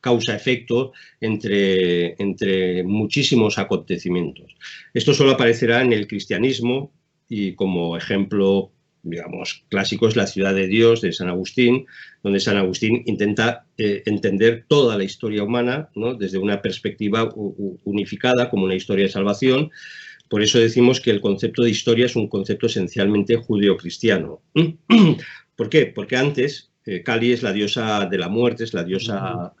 causa-efecto entre muchísimos acontecimientos. Esto solo aparecerá en el cristianismo y como ejemplo, digamos, clásico es La ciudad de Dios de San Agustín, donde San Agustín intenta entender toda la historia humana, ¿no? Desde una perspectiva unificada como una historia de salvación. Por eso decimos que el concepto de historia es un concepto esencialmente judeocristiano. ¿Por qué? Porque antes Kali es la diosa de la muerte, es la diosa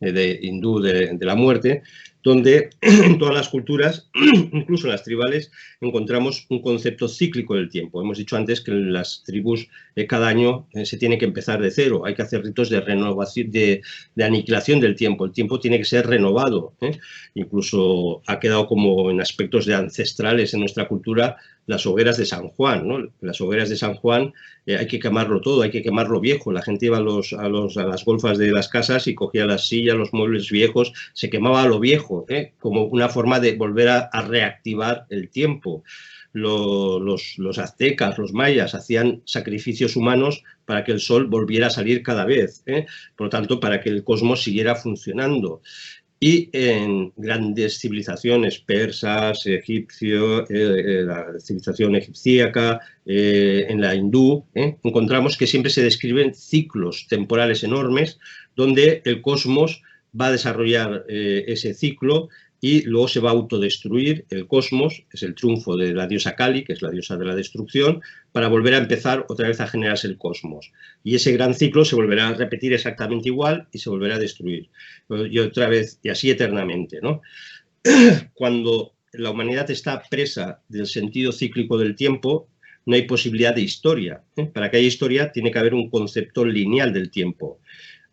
hindú de la muerte, donde en todas las culturas, incluso en las tribales, encontramos un concepto cíclico del tiempo. Hemos dicho antes que en las tribus cada año se tiene que empezar de cero, hay que hacer ritos de renovación, de aniquilación del tiempo. El tiempo tiene que ser renovado. Incluso ha quedado como en aspectos de ancestrales en nuestra cultura las hogueras de San Juan, ¿no? Las hogueras de San Juan hay que quemarlo todo, hay que quemarlo viejo. La gente iba a las golfas de las casas y cogía las sillas, los muebles viejos, se quemaba lo viejo, como una forma de volver a reactivar el tiempo. Los aztecas, los mayas, hacían sacrificios humanos para que el sol volviera a salir cada vez, por lo tanto, para que el cosmos siguiera funcionando. Y en grandes civilizaciones persas, egipcio, la civilización egipcíaca, en la hindú, encontramos que siempre se describen ciclos temporales enormes donde el cosmos va a desarrollar ese ciclo y luego se va a autodestruir el cosmos, es el triunfo de la diosa Kali, que es la diosa de la destrucción, para volver a empezar otra vez a generarse el cosmos. Y ese gran ciclo se volverá a repetir exactamente igual y se volverá a destruir. Y otra vez, y así eternamente, ¿no? Cuando la humanidad está presa del sentido cíclico del tiempo, no hay posibilidad de historia. Para que haya historia tiene que haber un concepto lineal del tiempo.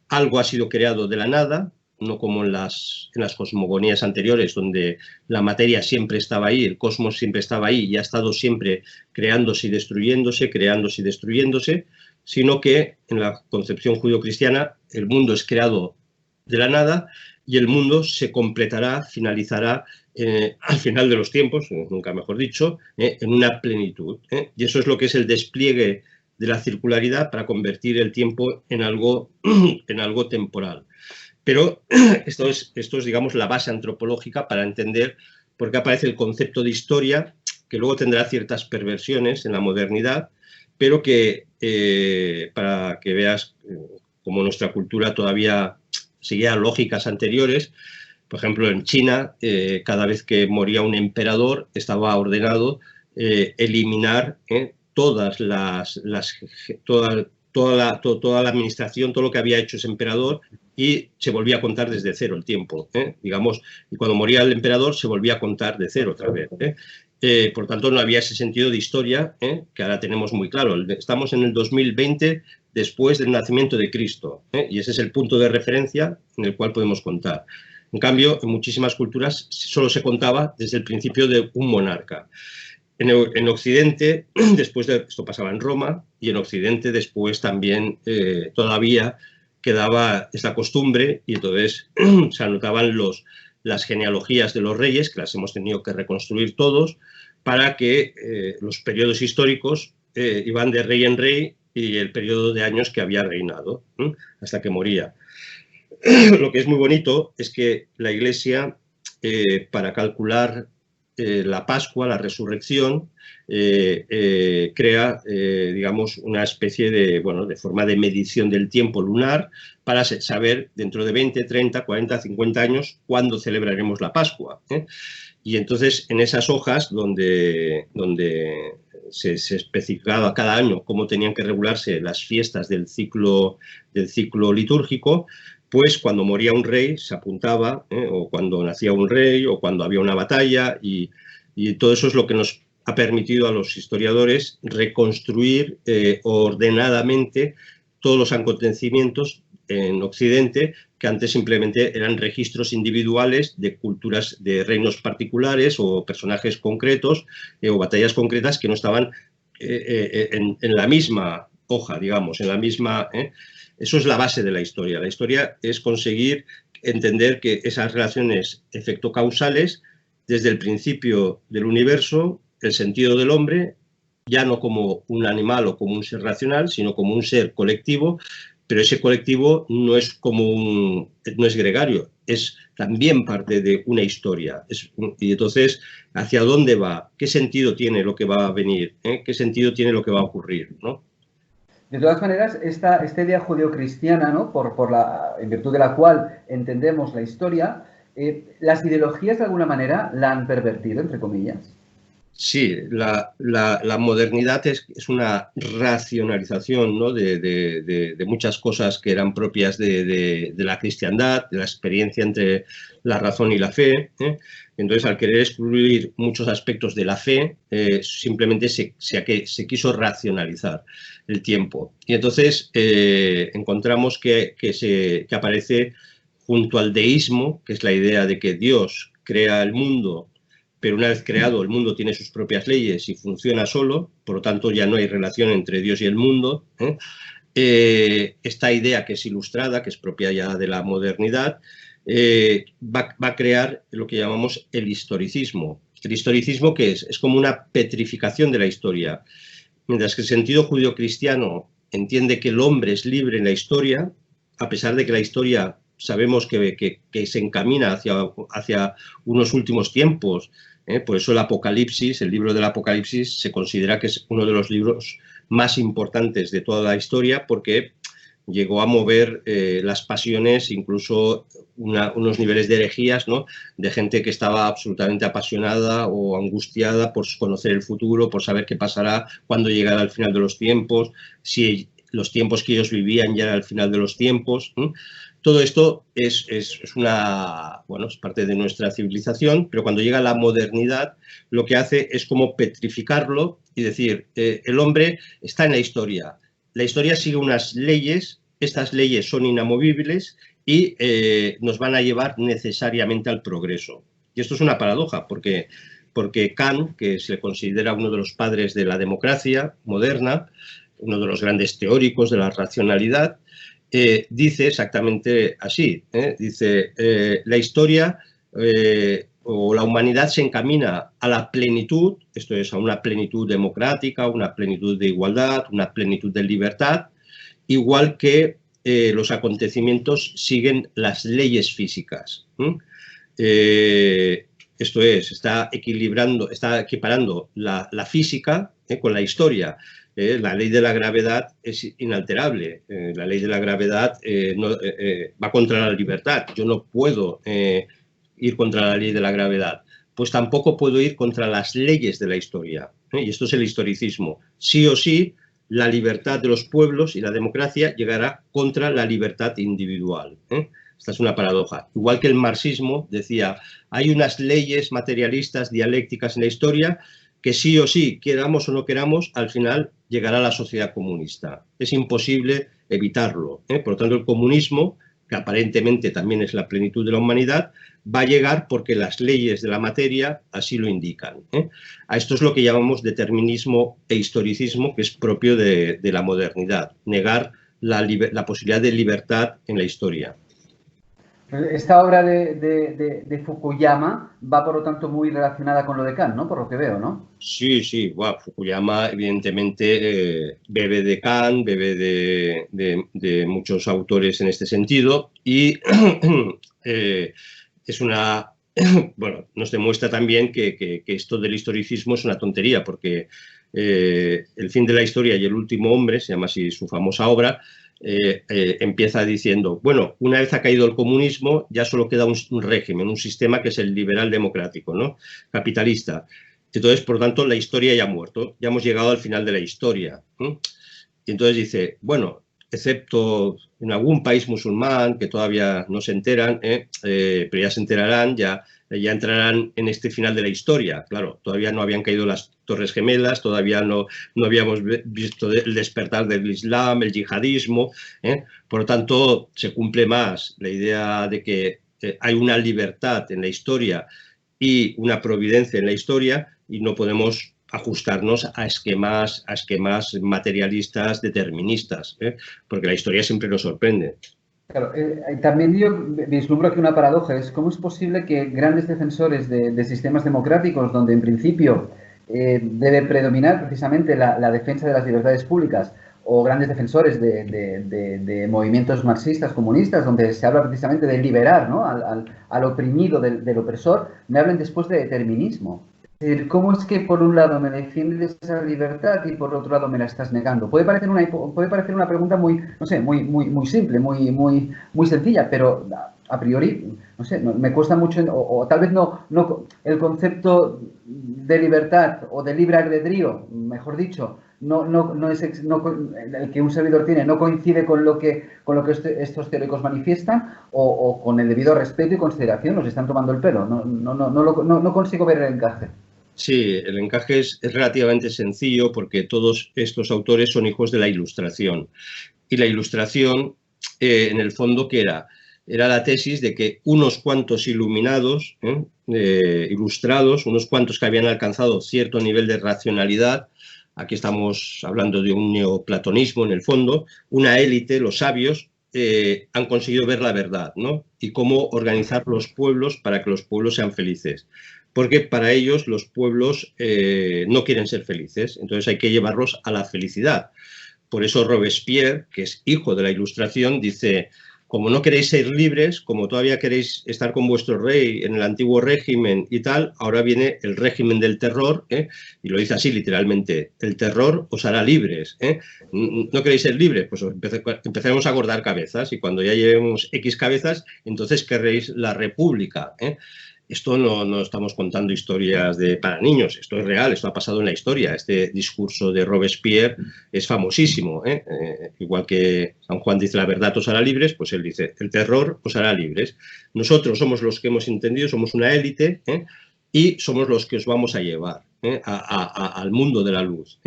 Algo ha sido creado de la nada, no como en las cosmogonías anteriores, donde la materia siempre estaba ahí, el cosmos siempre estaba ahí y ha estado siempre creándose y destruyéndose, sino que en la concepción judio-cristiana el mundo es creado de la nada y el mundo se completará, finalizará al final de los tiempos, nunca mejor dicho, en una plenitud. Y eso es lo que es el despliegue de la circularidad para convertir el tiempo en algo temporal. Pero esto es, digamos, la base antropológica para entender por qué aparece el concepto de historia, que luego tendrá ciertas perversiones en la modernidad, pero que, para que veas cómo nuestra cultura todavía seguía lógicas anteriores. Por ejemplo, en China, cada vez que moría un emperador, estaba ordenado eliminar toda la administración, todo lo que había hecho ese emperador, y se volvía a contar desde cero el tiempo, digamos, y cuando moría el emperador se volvía a contar de cero otra vez. Por tanto, no había ese sentido de historia que ahora tenemos muy claro. Estamos en el 2020 después del nacimiento de Cristo, y ese es el punto de referencia en el cual podemos contar. En cambio, en muchísimas culturas solo se contaba desde el principio de un monarca. En Occidente, después de esto pasaba en Roma, y en Occidente después también todavía quedaba esta costumbre, y entonces se anotaban las genealogías de los reyes, que las hemos tenido que reconstruir todos, para que los periodos históricos iban de rey en rey y el periodo de años que había reinado, hasta que moría. lo que es muy bonito es que la Iglesia, para calcular la Pascua, la resurrección, crea, digamos, una especie de, bueno, de forma de medición del tiempo lunar para saber dentro de 20, 30, 40, 50 años cuándo celebraremos la Pascua. Y entonces en esas hojas donde se especificaba cada año cómo tenían que regularse las fiestas del ciclo litúrgico, pues cuando moría un rey se apuntaba, o cuando nacía un rey, o cuando había una batalla, y todo eso es lo que nos ha permitido a los historiadores reconstruir ordenadamente todos los acontecimientos en Occidente, que antes simplemente eran registros individuales de culturas, de reinos particulares o personajes concretos o batallas concretas que no estaban en la misma hoja, digamos, en la misma... Eso es la base de la historia. La historia es conseguir entender que esas relaciones efecto-causales, desde el principio del universo, el sentido del hombre, ya no como un animal o como un ser racional, sino como un ser colectivo, pero ese colectivo no es no es gregario, es también parte de una historia. Y entonces, ¿hacia dónde va? ¿Qué sentido tiene lo que va a venir? ¿Qué sentido tiene lo que va a ocurrir? ¿No? De todas maneras, esta idea judeocristiana, ¿no? En virtud de la cual entendemos la historia, las ideologías de alguna manera la han pervertido, entre comillas. Sí, la modernidad es una racionalización, ¿no? de muchas cosas que eran propias de la cristiandad, de la experiencia entre la razón y la fe. Entonces, al querer excluir muchos aspectos de la fe, simplemente se quiso racionalizar el tiempo. Y entonces encontramos que aparece junto al deísmo, que es la idea de que Dios crea el mundo, pero una vez creado el mundo tiene sus propias leyes y funciona solo, por lo tanto ya no hay relación entre Dios y el mundo. Esta idea que es ilustrada, que es propia ya de la modernidad, va a crear lo que llamamos el historicismo. El historicismo, ¿qué es? Es como una petrificación de la historia. Mientras que el sentido judeocristiano entiende que el hombre es libre en la historia, a pesar de que la historia sabemos que se encamina hacia unos últimos tiempos. Por eso el Apocalipsis, el libro del Apocalipsis, se considera que es uno de los libros más importantes de toda la historia, porque llegó a mover las pasiones, incluso unos niveles de herejías, ¿no? De gente que estaba absolutamente apasionada o angustiada por conocer el futuro, por saber qué pasará cuando llegara al final de los tiempos, si los tiempos que ellos vivían ya era el final de los tiempos. Todo esto es parte de nuestra civilización, pero cuando llega la modernidad, lo que hace es como petrificarlo y decir, el hombre está en la historia. La historia sigue unas leyes, estas leyes son inamovibles y nos van a llevar necesariamente al progreso. Y esto es una paradoja, porque Kant, que se le considera uno de los padres de la democracia moderna, uno de los grandes teóricos de la racionalidad, dice exactamente así. Dice, la historia o la humanidad se encamina a la plenitud, esto es, a una plenitud democrática, una plenitud de igualdad, una plenitud de libertad, igual que los acontecimientos siguen las leyes físicas. Esto es, está equiparando la física con la historia. La ley de la gravedad es inalterable. La ley de la gravedad va contra la libertad. Yo no puedo ir contra la ley de la gravedad. Pues tampoco puedo ir contra las leyes de la historia. Y esto es el historicismo. Sí o sí, la libertad de los pueblos y la democracia llegará contra la libertad individual. Esta es una paradoja. Igual que el marxismo decía, hay unas leyes materialistas dialécticas en la historia que sí o sí, queramos o no queramos, al final llegará a la sociedad comunista. Es imposible evitarlo. Por lo tanto, el comunismo, que aparentemente también es la plenitud de la humanidad, va a llegar porque las leyes de la materia así lo indican. A esto es lo que llamamos determinismo e historicismo, que es propio de la modernidad, negar la posibilidad de libertad en la historia. Esta obra de Fukuyama va, por lo tanto, muy relacionada con lo de Kant, ¿no? Por lo que veo, ¿no? Sí, sí, bueno, Fukuyama evidentemente bebe de Kant, bebe de muchos autores en este sentido y es una... Bueno, nos demuestra también que esto del historicismo es una tontería porque El fin de la historia y el último hombre, se llama así su famosa obra, empieza diciendo, bueno, una vez ha caído el comunismo ya solo queda un régimen, un sistema que es el liberal democrático, ¿no? Capitalista. Entonces, por lo tanto, la historia ya ha muerto, ya hemos llegado al final de la historia. Y entonces dice, bueno, excepto en algún país musulmán que todavía no se enteran, pero ya se enterarán, ya entrarán en este final de la historia. Claro, todavía no habían caído las Torres Gemelas, todavía no habíamos visto el despertar del Islam, el yihadismo. Por lo tanto, se cumple más la idea de que hay una libertad en la historia y una providencia en la historia y no podemos ajustarnos a esquemas materialistas deterministas, porque la historia siempre nos sorprende. Claro, también yo vislumbro aquí una paradoja, es cómo es posible que grandes defensores de sistemas democráticos, donde en principio debe predominar precisamente la defensa de las libertades públicas, o grandes defensores de movimientos marxistas, comunistas, donde se habla precisamente de liberar, ¿no?, al oprimido del opresor, me hablen después de determinismo. Es decir, ¿cómo es que por un lado me defiendes esa libertad y por otro lado me la estás negando? Puede parecer una pregunta muy, no sé, muy simple, muy sencilla, pero a priori, no sé, me cuesta mucho, o tal vez no, el concepto de libertad o de libre albedrío, mejor dicho, el que un servidor tiene no coincide con lo que estos teóricos manifiestan, o con el debido respeto y consideración nos están tomando el pelo. No consigo ver el encaje. Sí, el encaje es relativamente sencillo porque todos estos autores son hijos de la Ilustración. Y la Ilustración, en el fondo, ¿qué era? Era la tesis de que unos cuantos iluminados, ilustrados, unos cuantos que habían alcanzado cierto nivel de racionalidad, aquí estamos hablando de un neoplatonismo en el fondo, una élite, los sabios, han conseguido ver la verdad, ¿no? Y cómo organizar los pueblos para que los pueblos sean felices. Porque para ellos los pueblos no quieren ser felices, entonces hay que llevarlos a la felicidad. Por eso Robespierre, que es hijo de la Ilustración, dice, como no queréis ser libres, como todavía queréis estar con vuestro rey en el antiguo régimen y tal, ahora viene el régimen del terror, y lo dice así literalmente, el terror os hará libres. ¿No queréis ser libres? Pues empezaremos a cortar cabezas y cuando ya llevemos X cabezas, entonces querréis la república. Esto no estamos contando historias para niños, esto es real, esto ha pasado en la historia. Este discurso de Robespierre es famosísimo. Igual que San Juan dice la verdad os hará libres, pues él dice el terror os hará libres. Nosotros somos los que hemos entendido, somos una élite y somos los que os vamos a llevar al mundo de la luz.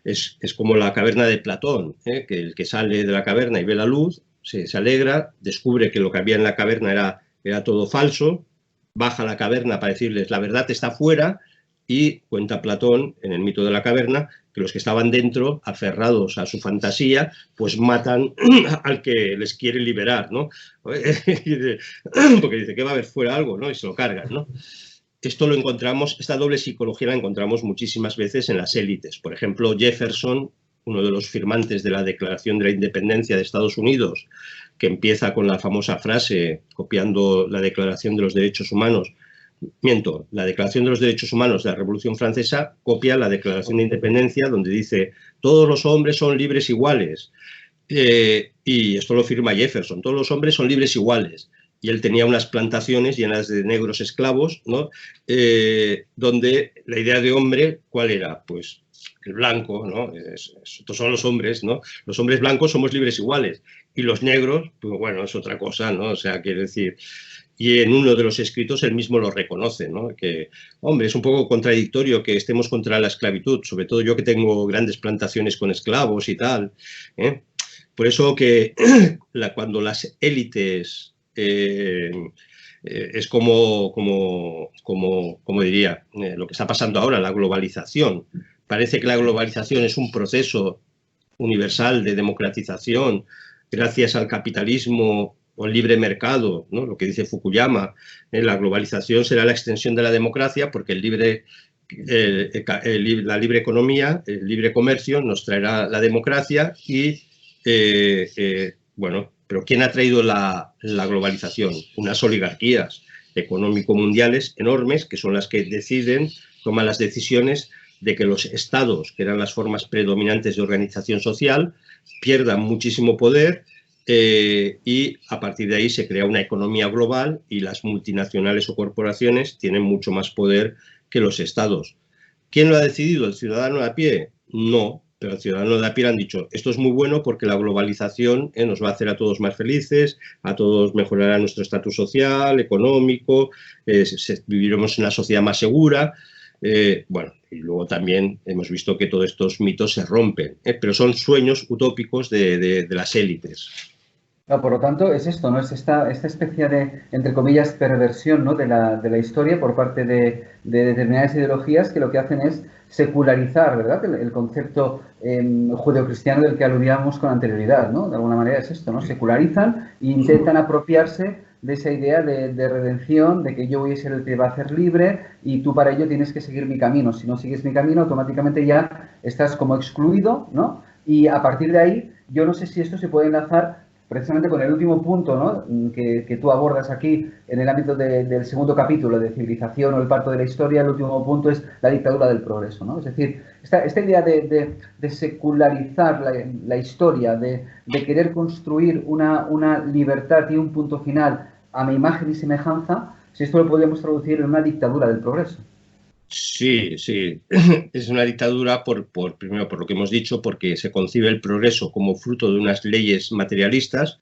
Es como la caverna de Platón, que el que sale de la caverna y ve la luz se alegra, descubre que lo que había en la caverna era todo falso, baja a la caverna para decirles la verdad está fuera y cuenta Platón en el mito de la caverna que los que estaban dentro, aferrados a su fantasía, pues matan al que les quiere liberar, ¿no? Porque dice que va a haber fuera algo, ¿no? Y se lo cargan, ¿no? Esto lo encontramos, esta doble psicología la encontramos muchísimas veces en las élites. Por ejemplo, Jefferson, uno de los firmantes de la Declaración de la Independencia de Estados Unidos, que empieza con la famosa frase, copiando la Declaración de los Derechos Humanos, la Declaración de los Derechos Humanos de la Revolución Francesa copia la Declaración de Independencia, donde dice todos los hombres son libres iguales. Y esto lo firma Jefferson, todos los hombres son libres iguales. Y él tenía unas plantaciones llenas de negros esclavos, ¿no? Donde la idea de hombre, ¿cuál era? Pues el blanco, ¿no? Estos son los hombres, ¿no? Los hombres blancos somos libres iguales. Y los negros, pues bueno, es otra cosa, ¿no? O sea, quiere decir... Y en uno de los escritos él mismo lo reconoce, ¿no? Que, hombre, es un poco contradictorio que estemos contra la esclavitud, sobre todo yo que tengo grandes plantaciones con esclavos y tal. Por eso que cuando las élites... es como diría, lo que está pasando ahora, la globalización. Parece que la globalización es un proceso universal de democratización gracias al capitalismo o el libre mercado, ¿no? Lo que dice Fukuyama, la globalización será la extensión de la democracia porque la libre economía, el libre comercio nos traerá la democracia y, bueno, pero ¿quién ha traído la globalización? Unas oligarquías económico-mundiales enormes que son las que toman las decisiones de que los estados, que eran las formas predominantes de organización social, pierdan muchísimo poder y a partir de ahí se crea una economía global y las multinacionales o corporaciones tienen mucho más poder que los estados. ¿Quién lo ha decidido? ¿El ciudadano de a pie? No, pero el ciudadano de a pie le han dicho, esto es muy bueno porque la globalización nos va a hacer a todos más felices, a todos mejorará nuestro estatus social, económico, viviremos en una sociedad más segura. Bueno, y luego también hemos visto que todos estos mitos se rompen, pero son sueños utópicos de las élites. No, por lo tanto, es esto, ¿no? Es esta especie de, entre comillas, perversión, ¿no? de la historia por parte de determinadas ideologías que lo que hacen es secularizar, ¿verdad? El concepto judeocristiano del que aludíamos con anterioridad, ¿no? De alguna manera es esto, ¿no? Secularizan e intentan apropiarse de esa idea de redención, de que yo voy a ser el que va a hacer libre y tú para ello tienes que seguir mi camino. Si no sigues mi camino, automáticamente ya estás como excluido, ¿no? Y a partir de ahí, yo no sé si esto se puede enlazar precisamente con el último punto, ¿no? que tú abordas aquí en el ámbito del segundo capítulo de civilización o el parto de la historia. El último punto es la dictadura del progreso, ¿no? Es decir, esta idea de secularizar la historia, de querer construir una libertad y un punto final a mi imagen y semejanza, si esto lo podríamos traducir en una dictadura del progreso. Sí, sí, es una dictadura primero por lo que hemos dicho, porque se concibe el progreso como fruto de unas leyes materialistas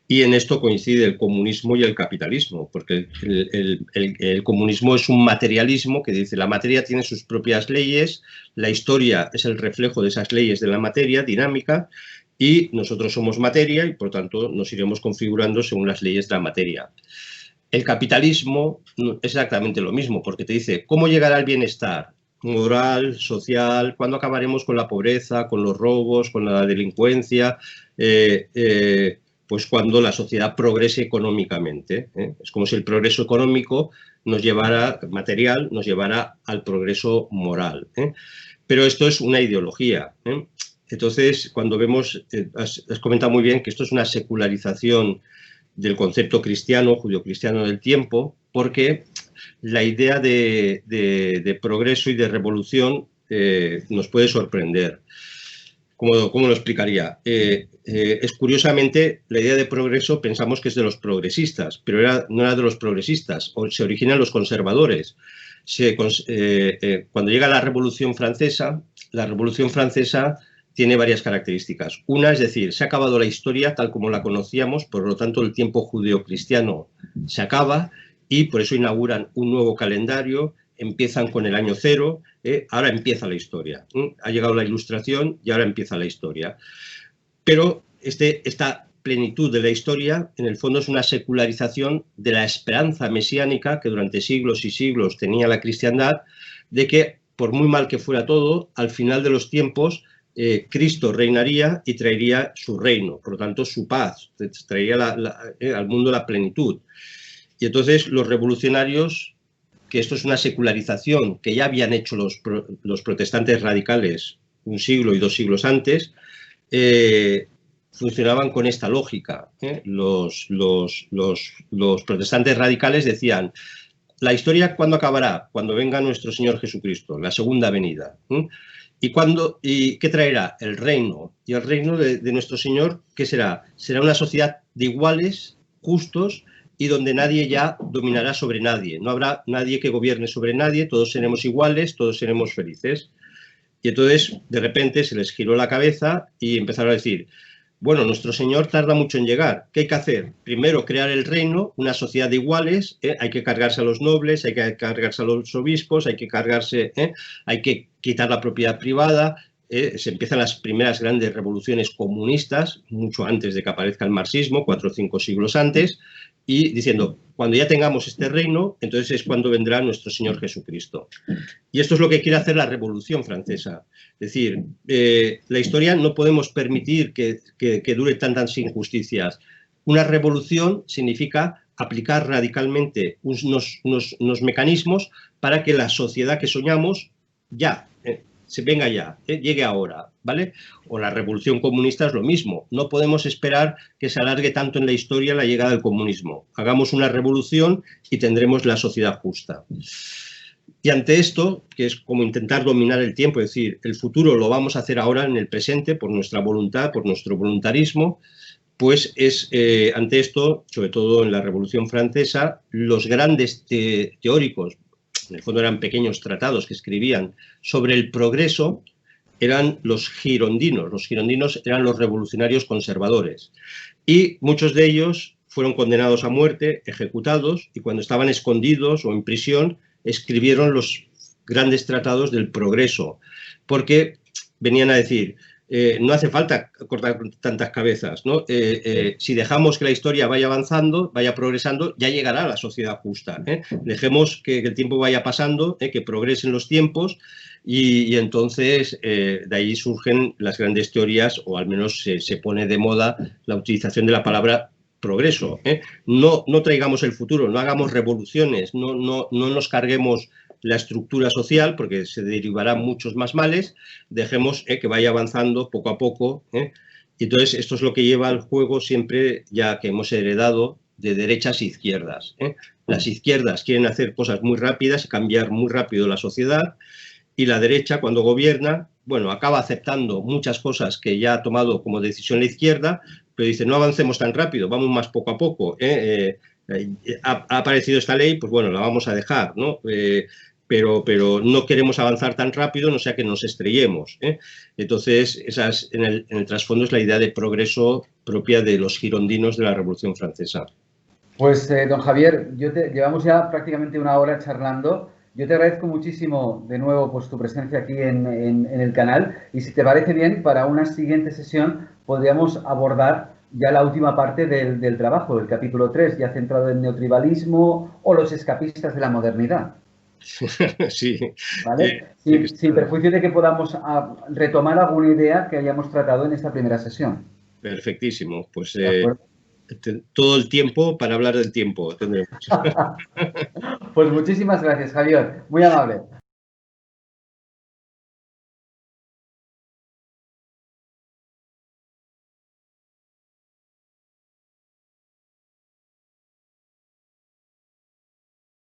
y en esto coincide el comunismo y el capitalismo, porque el comunismo es un materialismo que dice la materia tiene sus propias leyes, la historia es el reflejo de esas leyes de la materia dinámica y nosotros somos materia y por tanto nos iremos configurando según las leyes de la materia. El capitalismo es exactamente lo mismo, porque te dice cómo llegará el bienestar moral, social, cuándo acabaremos con la pobreza, con los robos, con la delincuencia, pues cuando la sociedad progrese económicamente. Es como si el progreso económico material, nos llevara al progreso moral. Pero esto es una ideología. Entonces, cuando vemos, has comentado muy bien que esto es una secularización del concepto judio-cristiano del tiempo, porque la idea de progreso y de revolución nos puede sorprender. ¿Cómo lo explicaría? Es curiosamente, la idea de progreso pensamos que es de los progresistas, pero no era de los progresistas, se originan los conservadores. Cuando llega la Revolución Francesa tiene varias características. Una, es decir, se ha acabado la historia tal como la conocíamos, por lo tanto el tiempo judeocristiano se acaba y por eso inauguran un nuevo calendario, empiezan con el año cero, ahora empieza la historia. Ha llegado la Ilustración y ahora empieza la historia. Pero esta plenitud de la historia, en el fondo, es una secularización de la esperanza mesiánica que durante siglos y siglos tenía la cristiandad, de que, por muy mal que fuera todo, al final de los tiempos, Cristo reinaría y traería su reino, por lo tanto su paz, traería al mundo la plenitud. Y entonces los revolucionarios, que esto es una secularización que ya habían hecho los protestantes radicales un siglo y 2 siglos antes, funcionaban con esta lógica. Los protestantes radicales decían, la historia ¿cuándo acabará? Cuando venga nuestro Señor Jesucristo, la segunda venida. ¿Y qué traerá? El reino. Y el reino de nuestro Señor, ¿qué será? Será una sociedad de iguales, justos, y donde nadie ya dominará sobre nadie. No habrá nadie que gobierne sobre nadie, todos seremos iguales, todos seremos felices. Y entonces, de repente, se les giró la cabeza y empezaron a decir, bueno, nuestro Señor tarda mucho en llegar. ¿Qué hay que hacer? Primero, crear el reino, una sociedad de iguales, hay que cargarse a los nobles, hay que cargarse a los obispos, hay que quitar la propiedad privada. Se empiezan las primeras grandes revoluciones comunistas, mucho antes de que aparezca el marxismo, 4 o 5 siglos antes, y diciendo, cuando ya tengamos este reino, entonces es cuando vendrá nuestro Señor Jesucristo. Y esto es lo que quiere hacer la Revolución Francesa. Es decir, la historia no podemos permitir que dure tantas injusticias. Una revolución significa aplicar radicalmente unos mecanismos para que la sociedad que soñamos ya, se venga ya, llegue ahora, ¿vale? O la revolución comunista es lo mismo. No podemos esperar que se alargue tanto en la historia la llegada del comunismo. Hagamos una revolución y tendremos la sociedad justa. Y ante esto, que es como intentar dominar el tiempo, es decir, el futuro lo vamos a hacer ahora en el presente por nuestra voluntad, por nuestro voluntarismo, pues es ante esto, sobre todo en la Revolución Francesa, los grandes teóricos, en el fondo eran pequeños tratados que escribían sobre el progreso, eran los girondinos. Los girondinos eran los revolucionarios conservadores. Y muchos de ellos fueron condenados a muerte, ejecutados, y cuando estaban escondidos o en prisión, escribieron los grandes tratados del progreso, porque venían a decir, no hace falta cortar tantas cabezas, ¿no? Si dejamos que la historia vaya avanzando, vaya progresando, ya llegará la sociedad justa. Dejemos que el tiempo vaya pasando, que progresen los tiempos y entonces de ahí surgen las grandes teorías, o al menos se pone de moda la utilización de la palabra progreso. No traigamos el futuro, no hagamos revoluciones, no nos carguemos la estructura social, porque se derivarán muchos más males, dejemos que vaya avanzando poco a poco. Y entonces esto es lo que lleva al juego siempre, ya que hemos heredado, de derechas e izquierdas. Las izquierdas quieren hacer cosas muy rápidas, cambiar muy rápido la sociedad, y la derecha, cuando gobierna, bueno, acaba aceptando muchas cosas que ya ha tomado como decisión la izquierda, pero dice, no avancemos tan rápido, vamos más poco a poco. Ha aparecido esta ley, pues bueno, la vamos a dejar, ¿no? Pero no queremos avanzar tan rápido, no sea que nos estrellemos. Entonces, en el trasfondo es la idea de progreso propia de los girondinos de la Revolución Francesa. Pues, don Javier, llevamos ya prácticamente una hora charlando. Yo te agradezco muchísimo de nuevo pues, tu presencia aquí en el canal, y si te parece bien, para una siguiente sesión podríamos abordar ya la última parte del trabajo, el capítulo 3, ya centrado en neotribalismo o los escapistas de la modernidad. Sí. ¿Vale? Sin perjuicio de que podamos retomar alguna idea que hayamos tratado en esta primera sesión. Perfectísimo. Pues todo el tiempo para hablar del tiempo tendremos. Pues muchísimas gracias, Javier. Muy amable.